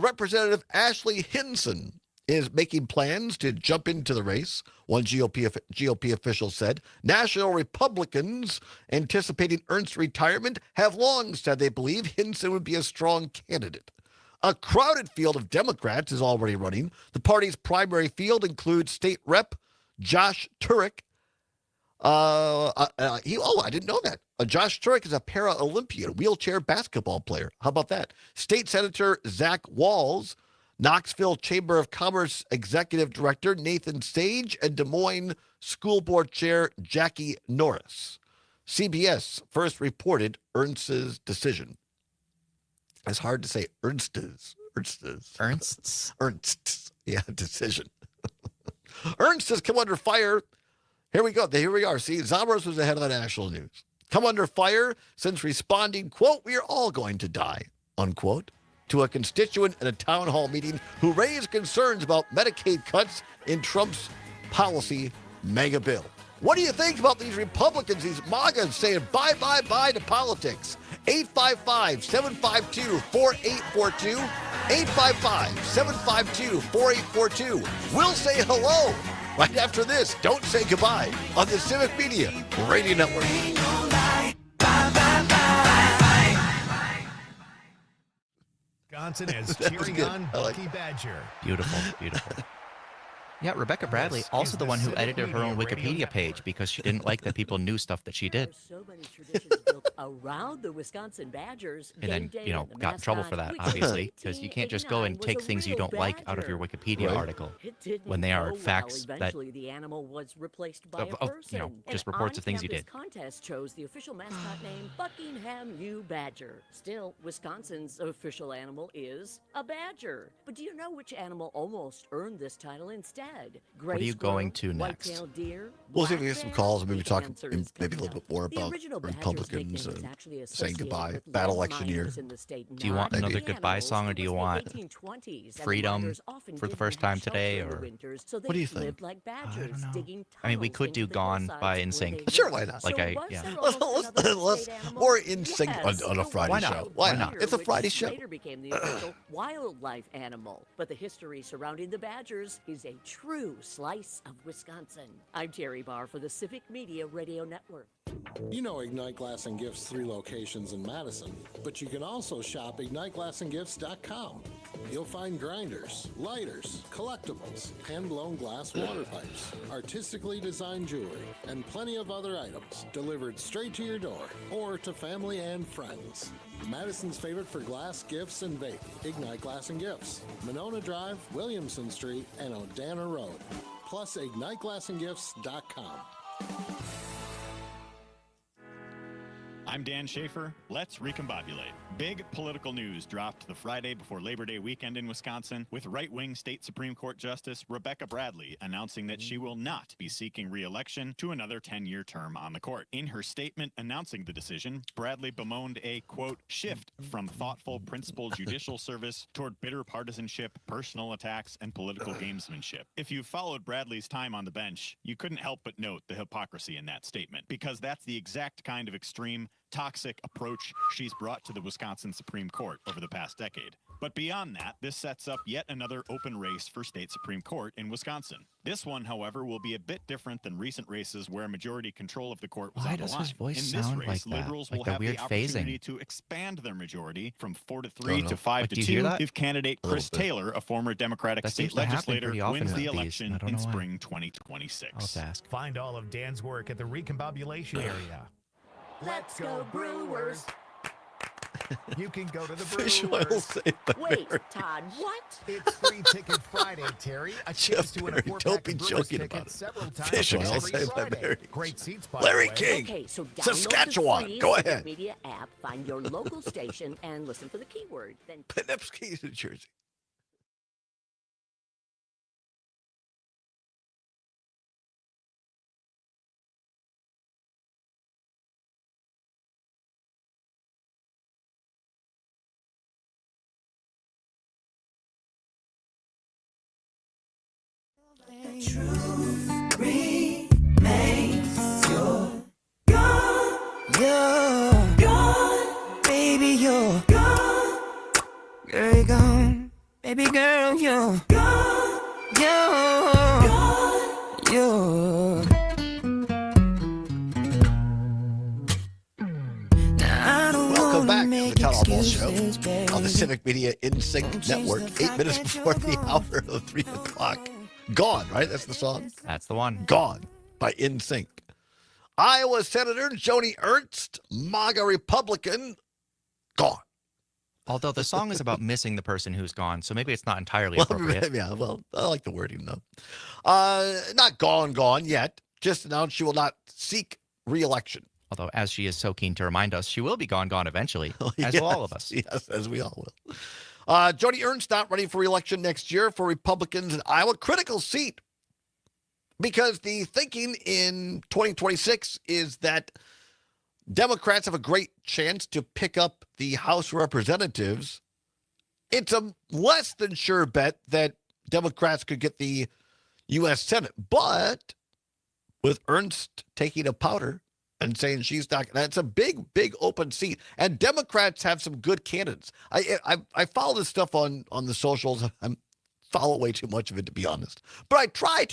Representative Ashley Hinson is making plans to jump into the race, one GOP official said. National Republicans anticipating Ernst's retirement have long said they believe Hinson would be a strong candidate. A crowded field of Democrats is already running. The party's primary field includes state rep Josh Turek. I didn't know that. Josh Turek is a para-Olympian, wheelchair basketball player. How about that? State Senator Zach Walz, Knoxville Chamber of Commerce Executive Director Nathan Sage, and Des Moines School Board Chair Jackie Norris. CBS first reported Ernst's decision. It's hard to say Ernst's. Yeah, decision. Ernst has come under fire. Here we go. Here we are. See, Zombros was ahead of the national news. Come under fire since responding, quote, "We are all going to die," unquote, to a constituent at a town hall meeting who raised concerns about Medicaid cuts in Trump's policy mega bill. What do you think about these Republicans, these MAGAs saying bye, bye, bye to politics? 855-752-4842. 855-752-4842. We'll say hello right after this. Don't say goodbye on the Civic Media Radio Network. Wisconsin is cheering on Bucky Badger. Beautiful, beautiful. Yeah, Rebecca Bradley, also the one who edited her own Wikipedia page because she didn't like that people knew stuff that she did. So many traditions built around the Wisconsin Badgers. And then, got in trouble for that, obviously, because you can't just go and take things you don't like out of your Wikipedia article when they are facts that, eventually the animal was replaced by a person. just reports of things you did. Contest chose the official mascot name Buckingham U Badger. Still, Wisconsin's official animal is a badger. But do you know which animal almost earned this title instead? What are you going to next? Deer, we'll see if we get some calls and maybe talk maybe a little bit more about Republicans saying goodbye, battle election year. Do you want another goodbye song, or do you want freedom for the first time today, or what do you think? I don't know. I mean, we could do Gone by NSYNC. Sure, why not? Let's more NSYNC on a Friday show. Why not? It's a Friday show. Later became the official wildlife animal, but the history surrounding the Badgers is a true slice of Wisconsin. I'm Terry Barr for the Civic Media Radio Network. You know Ignite Glass and Gifts' 3 locations in Madison, but you can also shop IgniteGlassandGifts.com. You'll find grinders, lighters, collectibles, hand-blown glass water pipes, artistically designed jewelry, and plenty of other items delivered straight to your door or to family and friends. Madison's favorite for glass, gifts, and vaping. Ignite Glass and Gifts. Monona Drive, Williamson Street, and Odana Road. Plus, IgniteGlassandGifts.com. I'm Dan Schaefer. Let's recombobulate. Big political news dropped the Friday before Labor Day weekend in Wisconsin, with right-wing state Supreme Court Justice Rebecca Bradley announcing that she will not be seeking re-election to another 10-year term on the court. In her statement announcing the decision, Bradley bemoaned a, quote, shift from thoughtful, principled judicial service toward bitter partisanship, personal attacks, and political gamesmanship. If you followed Bradley's time on the bench, you couldn't help but note the hypocrisy in that statement, because that's the exact kind of extreme, toxic approach she's brought to the Wisconsin Supreme Court over the past decade. But beyond that, this sets up yet another open race for state Supreme Court in Wisconsin. This one, however, will be a bit different than recent races where majority control of the court was Why on the does line. his voice In this sound race, like that? liberals Like will the have weird the opportunity phasing. to expand their majority from 4 to 3 to 5 Like, to do you hear 2 that? if candidate A little Chris bit. Taylor, a former Democratic That state seems to happen legislator, pretty often wins the with these, election and I don't in know why. spring 2026. I'll have to ask. Find all of Dan's work at the Recombobulation area. Let's go, Brewers! You can go to the Fish oil Brewers. saved the Wait, Barry. Todd, what? It's Free Ticket Friday, Terry. A chance to win a Barry, 4-pack don't be of Brewers joking tickets about it. several times Fish oil every saved by Friday. Barry. Great seats, by Larry the way. King. Okay, so download Saskatchewan. the free Go Civic ahead. Media app, find your local station, and listen for the keyword. Then Penipsky, New Jersey. Truth remains you're gone, baby, you're gone. Girl, you're gone, baby girl, you're gone, you're Now, I don't Welcome wanna back to the make Todd Allbaugh Show excuses, baby. on the Civic Media InSync Network. 8 minutes before the hour of 3 o'clock. Gone, right? That's the song? That's the one. Gone by InSync. Iowa Senator Joni Ernst, MAGA Republican, gone. Although the song is about missing the person who's gone, so maybe it's not entirely appropriate. Yeah, well, I like the wording, though. Not gone yet. Just announced she will not seek re-election. Although, as she is so keen to remind us, she will be gone eventually, as will all of us. Yes, as we all will. Joni Ernst not running for re-election next year for Republicans in Iowa. Critical seat, because the thinking in 2026 is that Democrats have a great chance to pick up the House of Representatives. It's a less than sure bet that Democrats could get the U.S. Senate. But with Ernst taking a powder and saying she's not, that's a big open seat. And Democrats have some good candidates. I follow this stuff on the socials. I follow way too much of it, to be honest. But I try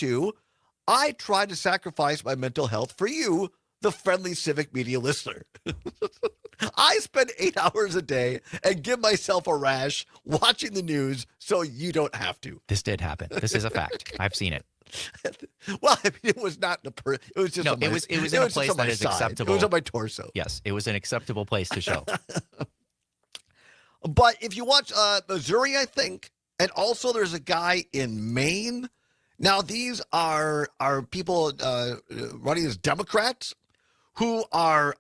to sacrifice my mental health for you, the friendly Civic Media listener. I spend 8 hours a day and give myself a rash watching the news so you don't have to. This did happen. This is a fact. I've seen it. Well, I mean, it was not in a it was just No, on my, it was in a place that is side. acceptable. It was on my torso. Yes, it was an acceptable place to show. But if you watch Missouri, I think, and also there's a guy in Maine. Now, these are people running as Democrats who are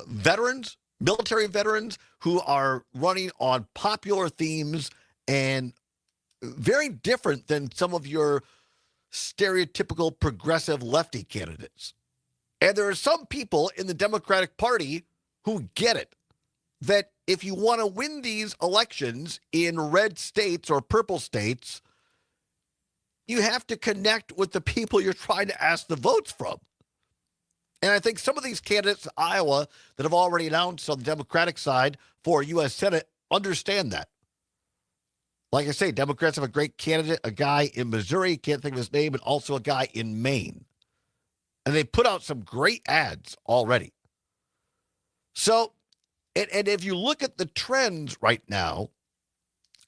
veterans, military veterans, who are running on popular themes and very different than some of your stereotypical progressive lefty candidates. And there are some people in the Democratic Party who get it, that if you want to win these elections in red states or purple states, you have to connect with the people you're trying to ask the votes from. And I think some of these candidates in Iowa that have already announced on the Democratic side for U.S. Senate understand that. Like I say, Democrats have a great candidate, a guy in Missouri, can't think of his name, and also a guy in Maine. And they put out some great ads already. So, and if you look at the trends right now,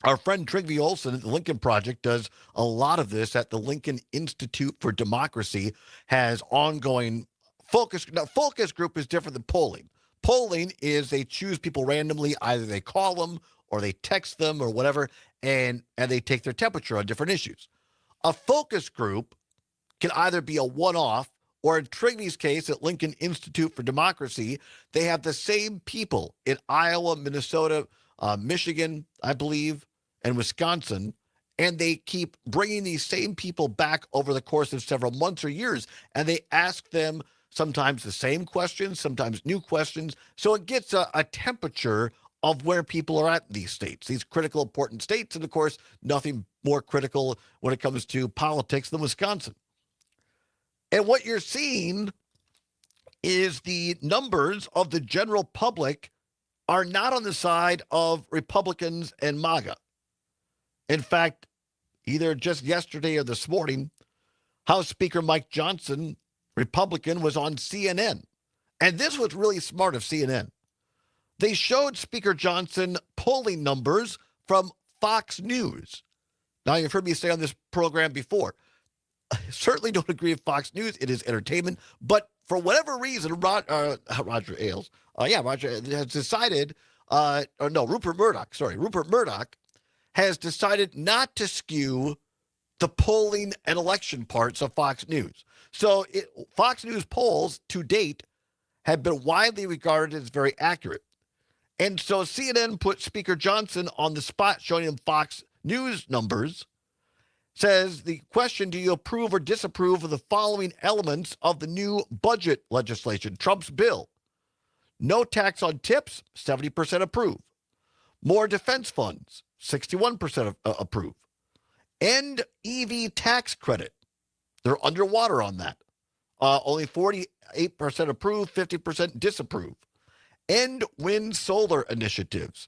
Our friend Trygve Olsen at the Lincoln Project does a lot of this at the Lincoln Institute for Democracy, has ongoing focus. Now, focus group is different than polling. Polling is they choose people randomly, either they call them or they text them or whatever, and they take their temperature on different issues. A focus group can either be a one-off, or in Trygve's case at Lincoln Institute for Democracy, they have the same people in Iowa, Minnesota, Michigan, I believe, and Wisconsin, and they keep bringing these same people back over the course of several months or years, and they ask them sometimes the same questions, sometimes new questions, so it gets a temperature of where people are at in these states, these critical, important states, and of course, nothing more critical when it comes to politics than Wisconsin. And what you're seeing is the numbers of the general public are not on the side of Republicans and MAGA. In fact, either just yesterday or this morning, House Speaker Mike Johnson, Republican, was on CNN. And this was really smart of CNN. They showed Speaker Johnson polling numbers from Fox News. Now, you've heard me say on this program before, I certainly don't agree with Fox News. It is entertainment. But for whatever reason, Roger Ailes, Roger has decided, Rupert Murdoch has decided not to skew the polling and election parts of Fox News. So Fox News polls to date have been widely regarded as very accurate. And so CNN put Speaker Johnson on the spot, showing him Fox News numbers, says the question, do you approve or disapprove of the following elements of the new budget legislation, Trump's bill? No tax on tips, 70% approve. More defense funds, 61% approve. End EV tax credit. They're underwater on that. Only 48% approve, 50% disapprove. End wind solar initiatives.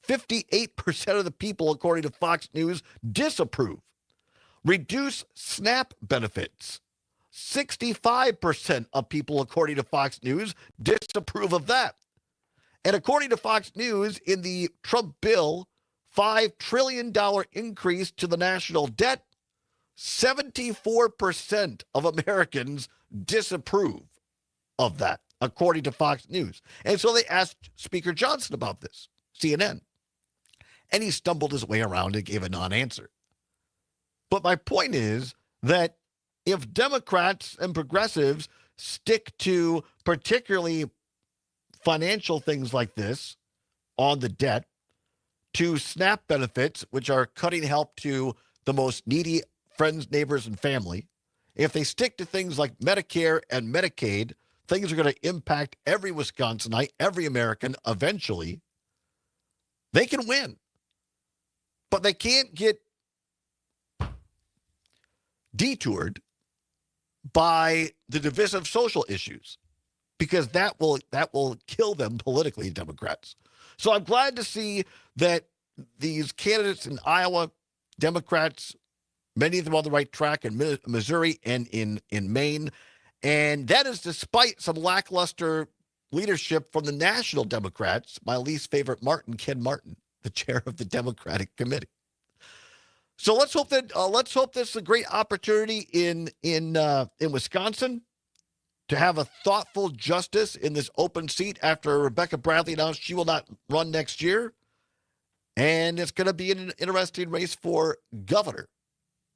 58% of the people, according to Fox News, disapprove. Reduce SNAP benefits. 65% of people, according to Fox News, disapprove of that. And according to Fox News, in the Trump bill, $5 trillion increase to the national debt, 74% of Americans disapprove of that, according to Fox News. And so they asked Speaker Johnson about this, CNN. And he stumbled his way around and gave a non-answer. But my point is that if Democrats and progressives stick to particularly financial things like this on the debt, to SNAP benefits, which are cutting help to the most needy friends, neighbors, and family, if they stick to things like Medicare and Medicaid, things are going to impact every Wisconsinite, every American eventually. They can win. But they can't get detoured by the divisive social issues, because that will kill them politically, Democrats. So I'm glad to see that these candidates in Iowa, Democrats, many of them on the right track in Missouri and in Maine. And that is despite some lackluster leadership from the national Democrats, my least favorite Ken Martin, the chair of the Democratic Committee. So let's hope this is a great opportunity in Wisconsin to have a thoughtful justice in this open seat after Rebecca Bradley announced she will not run next year. And it's going to be an interesting race for governor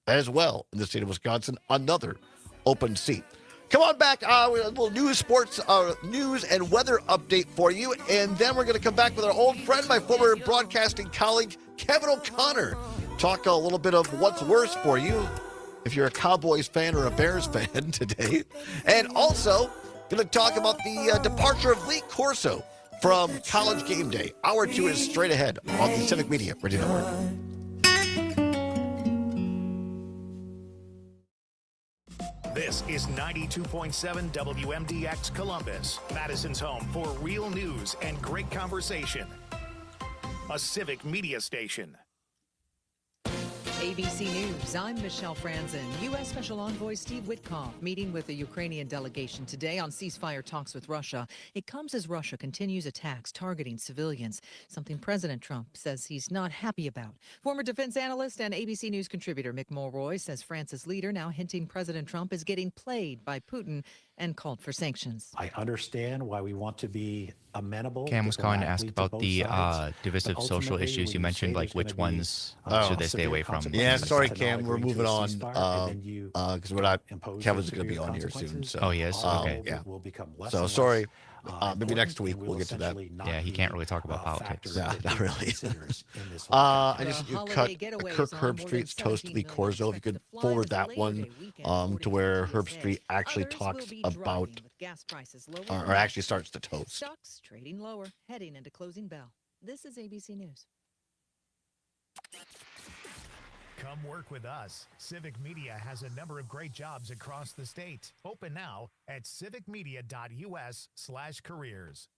as well in the state of Wisconsin, another open seat. Come on back, a little news, sports, news and weather update for you. And then we're going to come back with our old friend, my former broadcasting colleague, Kevin O'Connor. Talk a little bit of what's worse for you if you're a Cowboys fan or a Bears fan today. And also going to talk about the departure of Lee Corso from College Game Day. Hour 2 is straight ahead on the Civic Media Radio Network. This is 92.7 WMDX Columbus, Madison's home for real news and great conversation. A Civic Media station. ABC News, I'm Michelle Franzen. U.S. Special Envoy Steve Witkoff meeting with the Ukrainian delegation today on ceasefire talks with Russia. It comes as Russia continues attacks targeting civilians, something President Trump says he's not happy about. Former defense analyst and ABC News contributor Mick Mulroy says France's leader now hinting President Trump is getting played by Putin and called for sanctions. I understand why we want to be amenable. Cam was calling to ask diplomatically about to the both sides, divisive but social ultimately, issues you when mentioned, say like there's which gonna be, ones Oh. should they stay severe away from? Yeah, sorry, consequences to Cam. not We're agreeing to moving a on ceasefire, and then you because we're not. impose Kevin's severe going to be on here soon. consequences, So, Oh, he is? all Okay. Yeah. will become less So and sorry. less, Maybe next important, week and we'll will get to that. essentially not Yeah, he be can't really talk about a politics. factor Yeah, that not he really. considers in this whole I conflict. just you holiday cut getaways Kirk on Herb more Street's than Toast to 17 the million Corzo. If you expect could to fly forward this that Labor one Day weekend, to according where the Herb TSA. Street actually Others talks will be about, driving with gas prices lower than or last actually year. starts the toast. Stocks trading lower, heading into closing bell. This is ABC News. Come work with us. Civic Media has a number of great jobs across the state. Open now at civicmedia.us/careers.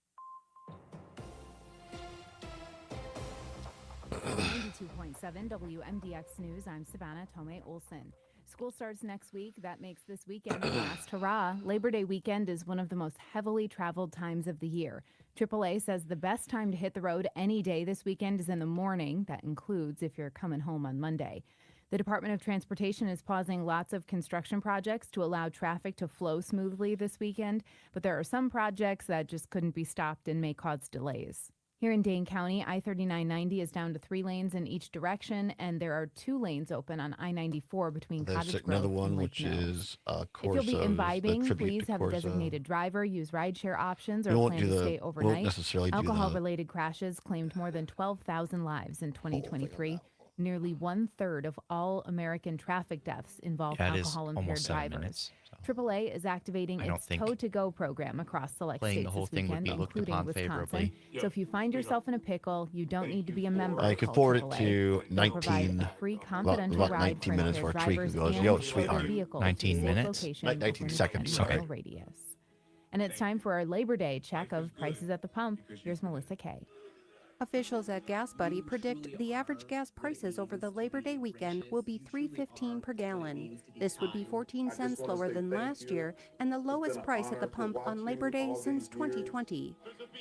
92.7 WMDX News. I'm Savannah Tomei Olson. School starts next week. That makes this weekend the last hurrah. Labor Day weekend is one of the most heavily traveled times of the year. AAA says the best time to hit the road any day this weekend is in the morning. That includes if you're coming home on Monday. The Department of Transportation is pausing lots of construction projects to allow traffic to flow smoothly this weekend, but there are some projects that just couldn't be stopped and may cause delays. Here in Dane County, I-3990 is down to 3 lanes in each direction, and there are 2 lanes open on I-94 between There's Cottage another Grove one, and Lake which Mills. is If Corso. you'll be imbibing, tribute please to have a Corso. designated driver, use rideshare options, We or won't plan do to the- stay we won't overnight. necessarily do the- Alcohol-related crashes claimed more than 12,000 lives in 2023. Nearly 1/3 of all American traffic deaths involve Yeah, it is alcohol-impaired almost 7 drivers. minutes, AAA is activating I don't its think Tow-to-Go program across select playing states the whole this thing would weekend, be looked including upon Wisconsin. favorably. So if you find yourself in a pickle, you don't need to be a member. I could Call forward it AAA. to They'll provide 19, a free about confidential ride 19 for minutes impaired where Tweak drivers goes, and yo, for sweetheart. their vehicles 19 to a safe minutes? location 19 within a seconds, 10-mile okay. radius. And it's time for our Labor Day check of prices at the pump. Here's Melissa Kay. Officials at Gas Buddy predict the average gas prices over the Labor Day weekend will be $3.15 per gallon. This would be 14 cents lower than last year and the lowest price at the pump on Labor Day since 2020.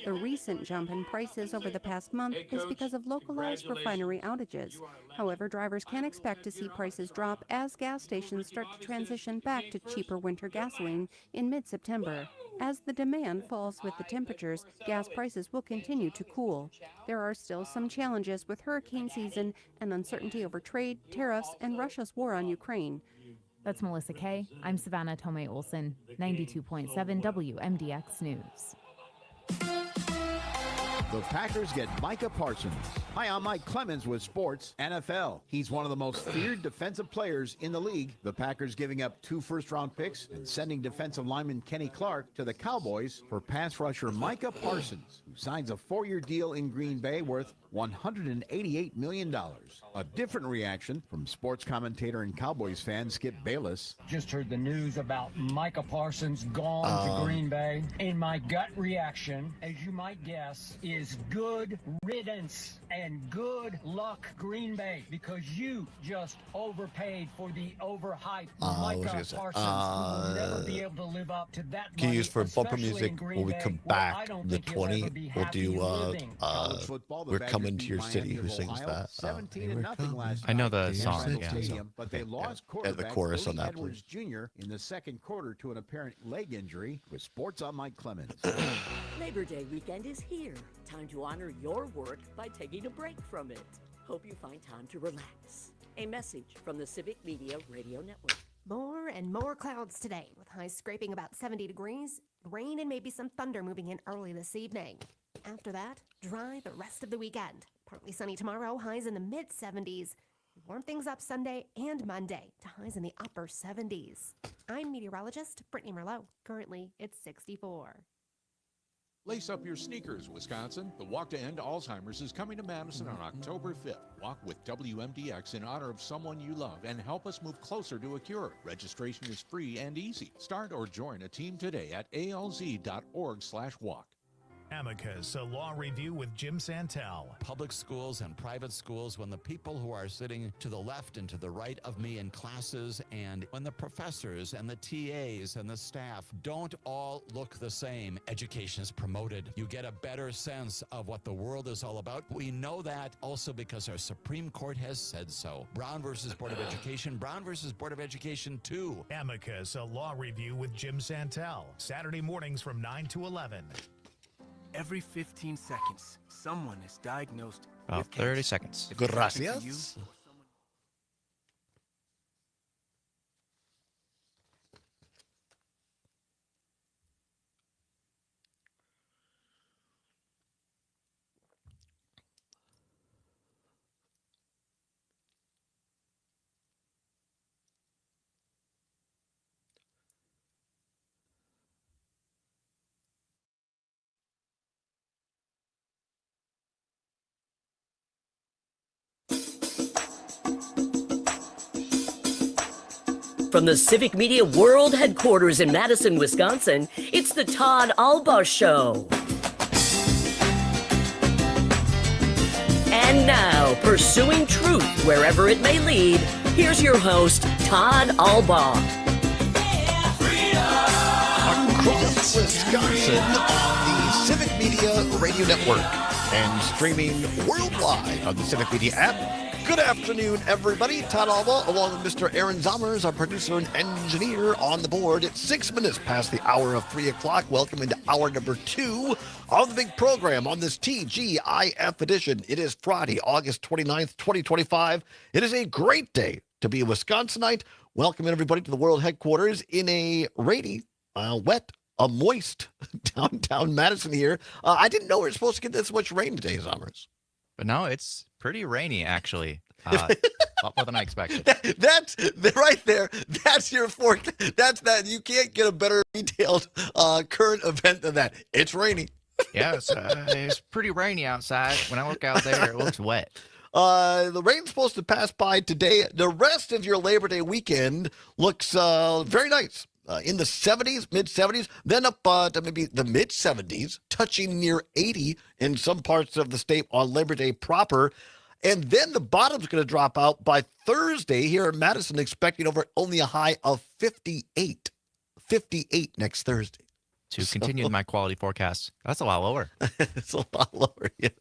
The recent jump in prices over the past month is because of localized refinery outages. However, drivers can expect to see prices drop as gas stations start to transition back to cheaper winter gasoline in mid-September. As the demand falls with the temperatures, gas prices will continue to cool. There are still some challenges with hurricane season and uncertainty over trade, tariffs, and Russia's war on Ukraine. That's Melissa Kay. I'm Savannah Tomei Olson, 92.7 WMDX News. The Packers get Micah Parsons. Hi, I'm Mike Clemens with Sports NFL. He's one of the most feared defensive players in the league. The Packers giving up 2 first-round picks and sending defensive lineman Kenny Clark to the Cowboys for pass rusher Micah Parsons, who signs a 4-year deal in Green Bay worth $188 million. A different reaction from sports commentator and Cowboys fan Skip Bayless. Just heard the news about Micah Parsons gone to Green Bay. And my gut reaction, as you might guess, is good riddance and good luck, Green Bay, because you just overpaid for the overhyped Micah Parsons, who will never be able to live up to that Can money, use for bumper especially music in Green when we Bay, come where I back don't the think he'll ever 20. be We'll happy do living. We're coming to your city. Who sings that? 17-0 last I know night the at song, Arnold yeah. Stadium, but they lost And quarterback the chorus on Lee that, Edwards Jr. in the second quarter to an apparent leg injury. With Sports on Mike Clemens. Labor Day weekend is here. Time to honor your work by taking a break from it. Hope you find time to relax. A message from the Civic Media Radio Network. More and more clouds today, with highs scraping about 70 degrees, rain and maybe some thunder moving in early this evening. After that, dry the rest of the weekend. Partly sunny tomorrow, highs in the mid-70s. Warm things up Sunday and Monday to highs in the upper 70s. I'm meteorologist Brittany Merlot. Currently, it's 64. Lace up your sneakers, Wisconsin. The Walk to End Alzheimer's is coming to Madison on October 5th. Walk with WMDX in honor of someone you love and help us move closer to a cure. Registration is free and easy. Start or join a team today at alz.org/walk. Amicus, a law review with Jim Santel. Public schools and private schools, when the people who are sitting to the left and to the right of me in classes, and when the professors and the TAs and the staff don't all look the same, education is promoted. You get a better sense of what the world is all about. We know that also because our Supreme Court has said so. Brown versus Board of Education, Brown versus Board of Education 2. Amicus, a law review with Jim Santel. Saturday mornings from 9 to 11. Every 15 seconds, someone is diagnosed About with 30 cancer. seconds. If it happens to you, Gracias. From the Civic Media World Headquarters in Madison, Wisconsin, it's the Todd Allbaugh Show. And now, pursuing truth wherever it may lead, here's your host, Todd Allbaugh. Across Wisconsin on the Civic Media Radio Network and streaming worldwide on the Civic Media app. Good afternoon, everybody. Todd Allbaugh, along with Mr. Aaron Zommers, our producer and engineer, on the board at 6 minutes past the hour of 3 o'clock. Welcome into hour number 2 of the big program on this TGIF edition. It is Friday, August 29th, 2025. It is a great day to be a Wisconsinite. Welcome everybody to the world headquarters in a rainy, wet, moist downtown Madison here. I didn't know we were supposed to get this much rain today, Zommers. But no, it's pretty rainy, actually. A lot more than I expected. That's right there. That's your forecast. That's that. You can't get a better detailed current event than that. It's rainy. Yeah, it's pretty rainy outside. When I look out there, it looks wet. The rain's supposed to pass by today. The rest of your Labor Day weekend looks very nice. In the 70s, mid-70s, then up to maybe the mid-70s, touching near 80 in some parts of the state on Labor Day proper. And then the bottom's going to drop out by Thursday here in Madison, expecting over only a high of 58. 58 next Thursday. To continue my quality forecast, that's a lot lower. It's a lot lower, yes.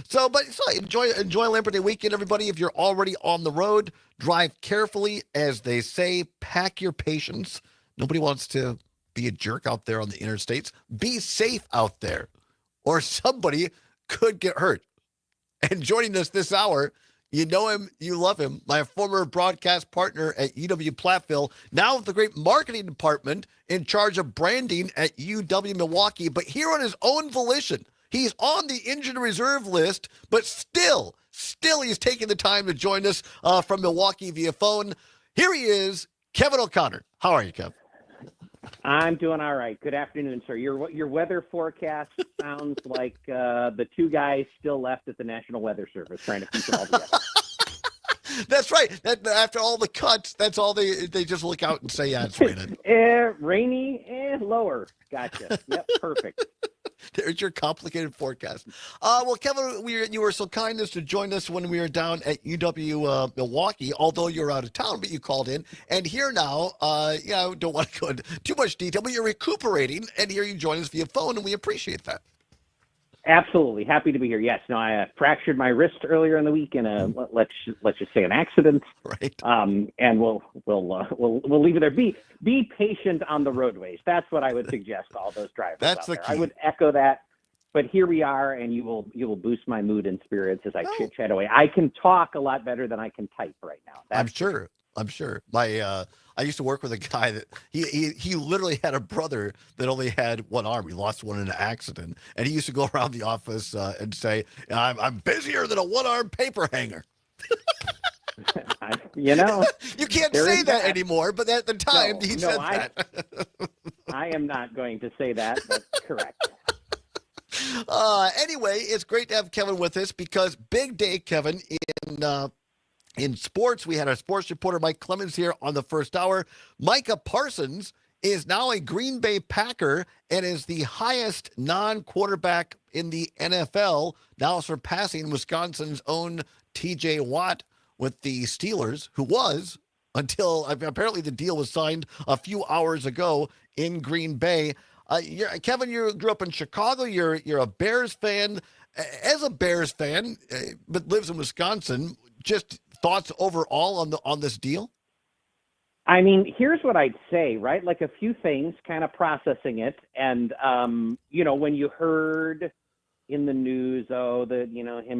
So enjoy Labor Day weekend, everybody. If you're already on the road, drive carefully, as they say. Pack your patience. Nobody wants to be a jerk out there on the interstates. Be safe out there, or somebody could get hurt. And joining us this hour, you know him, you love him, my former broadcast partner at UW Platteville, now with the great marketing department in charge of branding at UW Milwaukee, but here on his own volition. He's on the injured reserve list, but still he's taking the time to join us from Milwaukee via phone. Here he is, Kevin O'Connor. How are you, Kev? I'm doing all right. Good afternoon, sir. Your weather forecast sounds like the two guys still left at the National Weather Service trying to piece it all together. That's right. After all the cuts, that's all they just look out and say, yeah, it's raining. Rainy, lower. Gotcha. Yep, perfect. There's your complicated forecast. Well, Kevin, you were so kind as to join us when we were down at UW Milwaukee, although you're out of town, but you called in. And here now, I don't want to go into too much detail, but you're recuperating, and here you join us via phone, and we appreciate that. Absolutely. Happy to be here. Yes. No, I fractured my wrist earlier in the week in a, let's just say, an accident. Right. And we'll leave it there. Be patient on the roadways. That's what I would suggest to all those drivers That's out the there. key. I would echo that. But here we are, and you will boost my mood and spirits as I chit-chat away. I can talk a lot better than I can type right now. I'm sure. I used to work with a guy that he literally had a brother that only had one arm. He lost one in an accident, and he used to go around the office and say, "I'm busier than a one-arm paper hanger." You can't say that anymore, but at the time he said that. I am not going to say that. That's correct. Anyway, it's great to have Kevin with us because big day, Kevin, in sports. We had our sports reporter Mike Clemens here on the first hour. Micah Parsons is now a Green Bay Packer and is the highest non-quarterback in the NFL, now surpassing Wisconsin's own TJ Watt with the Steelers, who was, until apparently the deal was signed a few hours ago in Green Bay. Kevin, you grew up in Chicago. You're a Bears fan. As a Bears fan, but lives in Wisconsin, just thoughts overall on this deal? I mean, here's what I'd say, right? Like a few things, kind of processing it. And, when you heard in the news,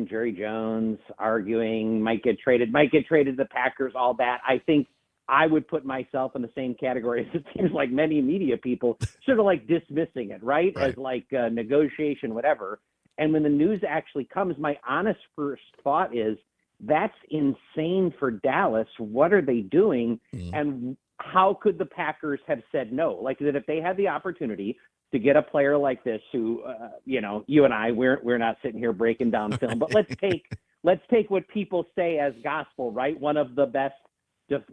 Jerry Jones arguing, might get traded to the Packers, all that, I think I would put myself in the same category as it seems like many media people, sort of like dismissing it, right? As like negotiation, whatever. And when the news actually comes, my honest first thought is, that's insane for Dallas. What are they doing? And how could the Packers have said no? Like that if they had the opportunity to get a player like this who, you and I, we're not sitting here breaking down film, but let's take what people say as gospel, right? One of the best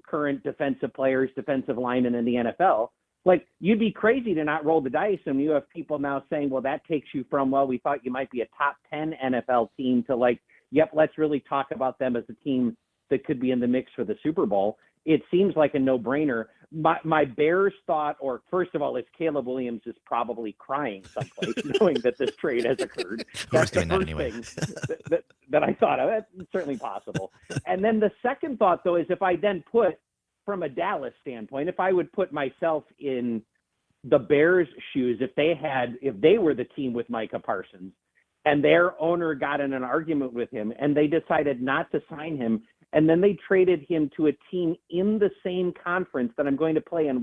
current defensive players, defensive linemen in the NFL. Like, you'd be crazy to not roll the dice, and you have people now saying, well, that takes you from, well, we thought you might be a top 10 NFL team to like, yep, let's really talk about them as a team that could be in the mix for the Super Bowl. It seems like a no-brainer. My Bears thought, or first of all, is Caleb Williams is probably crying someplace knowing that this trade has occurred. That's the first thing that I thought of. That's certainly possible. And then the second thought, though, is if I then put, from a Dallas standpoint, if I would put myself in the Bears' shoes, if they were the team with Micah Parsons, and their owner got in an argument with him and they decided not to sign him, and then they traded him to a team in the same conference that I'm going to play in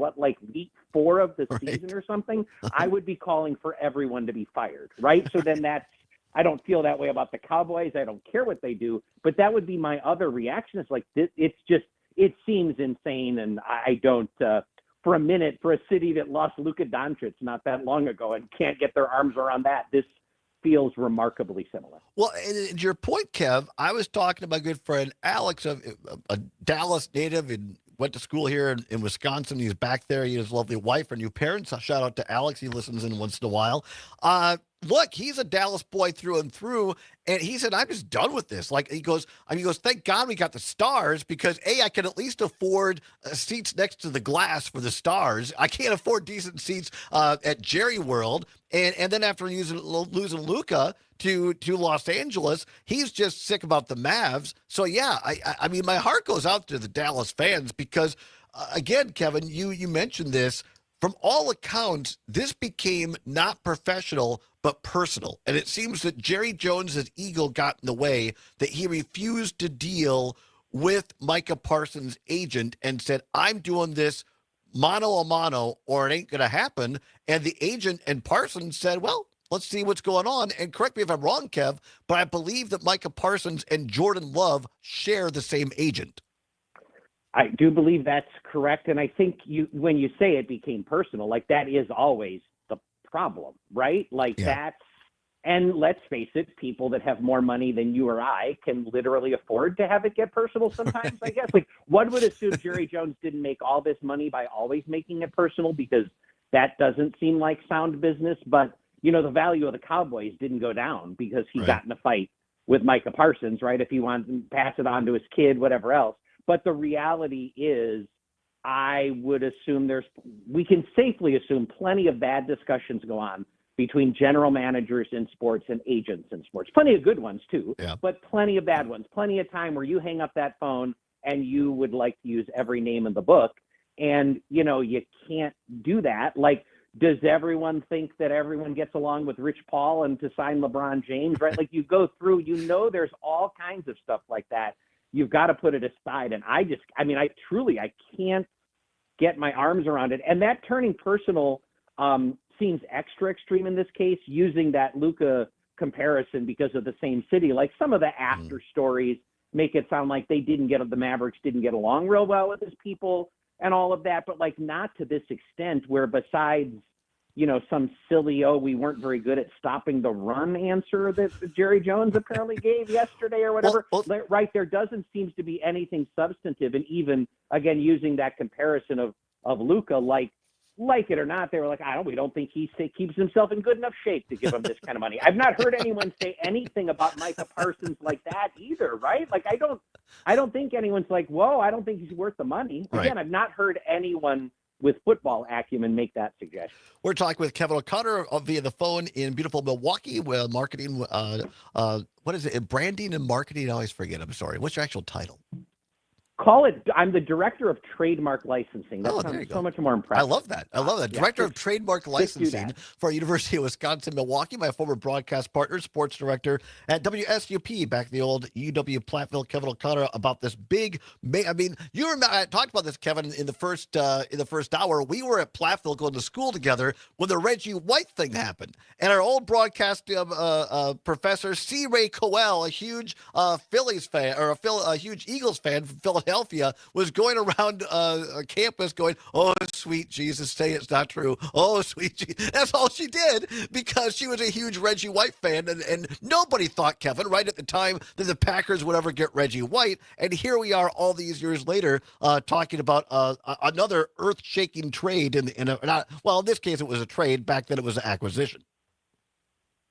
week 4 of the season or something, I would be calling for everyone to be fired, right? So then I don't feel that way about the Cowboys. I don't care what they do, but that would be my other reaction. It's like, it seems insane. And I don't, for a minute, for a city that lost Luka Doncic not that long ago and can't get their arms around that, this feels remarkably similar. Well, and your point, Kev, I was talking to my good friend Alex, a Dallas native, and went to school here in Wisconsin. He's back there. He has a lovely wife and new parents. Shout out to Alex. He listens in once in a while. Look, he's a Dallas boy through and through. And he said, I'm just done with this. Like, he goes, thank God we got the Stars because, A, I can at least afford seats next to the glass for the Stars. I can't afford decent seats at Jerry World. And then after losing Luka to Los Angeles, he's just sick about the Mavs. So, yeah, I mean, my heart goes out to the Dallas fans because, again, Kevin, you mentioned this. From all accounts, this became not professional, but personal. And it seems that Jerry Jones' ego got in the way, that he refused to deal with Micah Parsons' agent and said, I'm doing this mano a mano or it ain't going to happen. And the agent and Parsons said, well, let's see what's going on. And correct me if I'm wrong, Kev, but I believe that Micah Parsons and Jordan Love share the same agent. I do believe that's correct. And I think when you say it became personal, like that is always the problem, right? Like and let's face it, people that have more money than you or I can literally afford to have it get personal sometimes, I guess. Like one would assume Jerry Jones didn't make all this money by always making it personal because that doesn't seem like sound business. But, the value of the Cowboys didn't go down because he got in a fight with Micah Parsons, right? If he wanted to pass it on to his kid, whatever else. But the reality is, I would assume we can safely assume plenty of bad discussions go on between general managers in sports and agents in sports. Plenty of good ones too, but plenty of bad ones. Plenty of time where you hang up that phone and you would like to use every name in the book. And, you can't do that. Like, does everyone think that everyone gets along with Rich Paul and to sign LeBron James, right? Like you go through, there's all kinds of stuff like that. You've got to put it aside. And I can't get my arms around it. And that turning personal seems extra extreme in this case, using that Luka comparison because of the same city. Like some of the after stories make it sound like the Mavericks didn't get along real well with his people and all of that, but like not to this extent where besides, some silly, we weren't very good at stopping the run answer that Jerry Jones apparently gave yesterday or whatever, right? There doesn't seem to be anything substantive. And even, again, using that comparison of Luka, like like it or not, they were like, we don't think he keeps himself in good enough shape to give him this kind of money. I've not heard anyone say anything about Micah Parsons like that either, right? Like, I don't think anyone's like, whoa, I don't think he's worth the money. Right. Again, I've not heard anyone with football acumen make that suggestion. We're talking with Kevin O'Connor via the phone in beautiful Milwaukee, where marketing, what is it? Branding and marketing. I always forget. I'm sorry. What's your actual title? Call it, I'm the director of trademark licensing. That there sounds you go. so much more impressive. I love that. Director of Trademark Licensing for University of Wisconsin-Milwaukee, my former broadcast partner, sports director at WSUP, back in the old UW Platteville. Kevin O'Connor, about this big, I mean, you remember, I talked about this, Kevin, in the first hour. We were at Platteville going to school together when the Reggie White thing happened. And our old broadcast professor, C. Ray Coel, a huge Phillies fan, or a huge Eagles fan from Philadelphia, was going around campus going, "Oh, sweet Jesus, say it's not true. Oh, sweet Jesus." That's all she did, because she was a huge Reggie White fan, and nobody thought, Kevin, right at the time, that the Packers would ever get Reggie White. And here we are all these years later talking about another earth-shaking trade. In this case, it was a trade. Back then, it was an acquisition.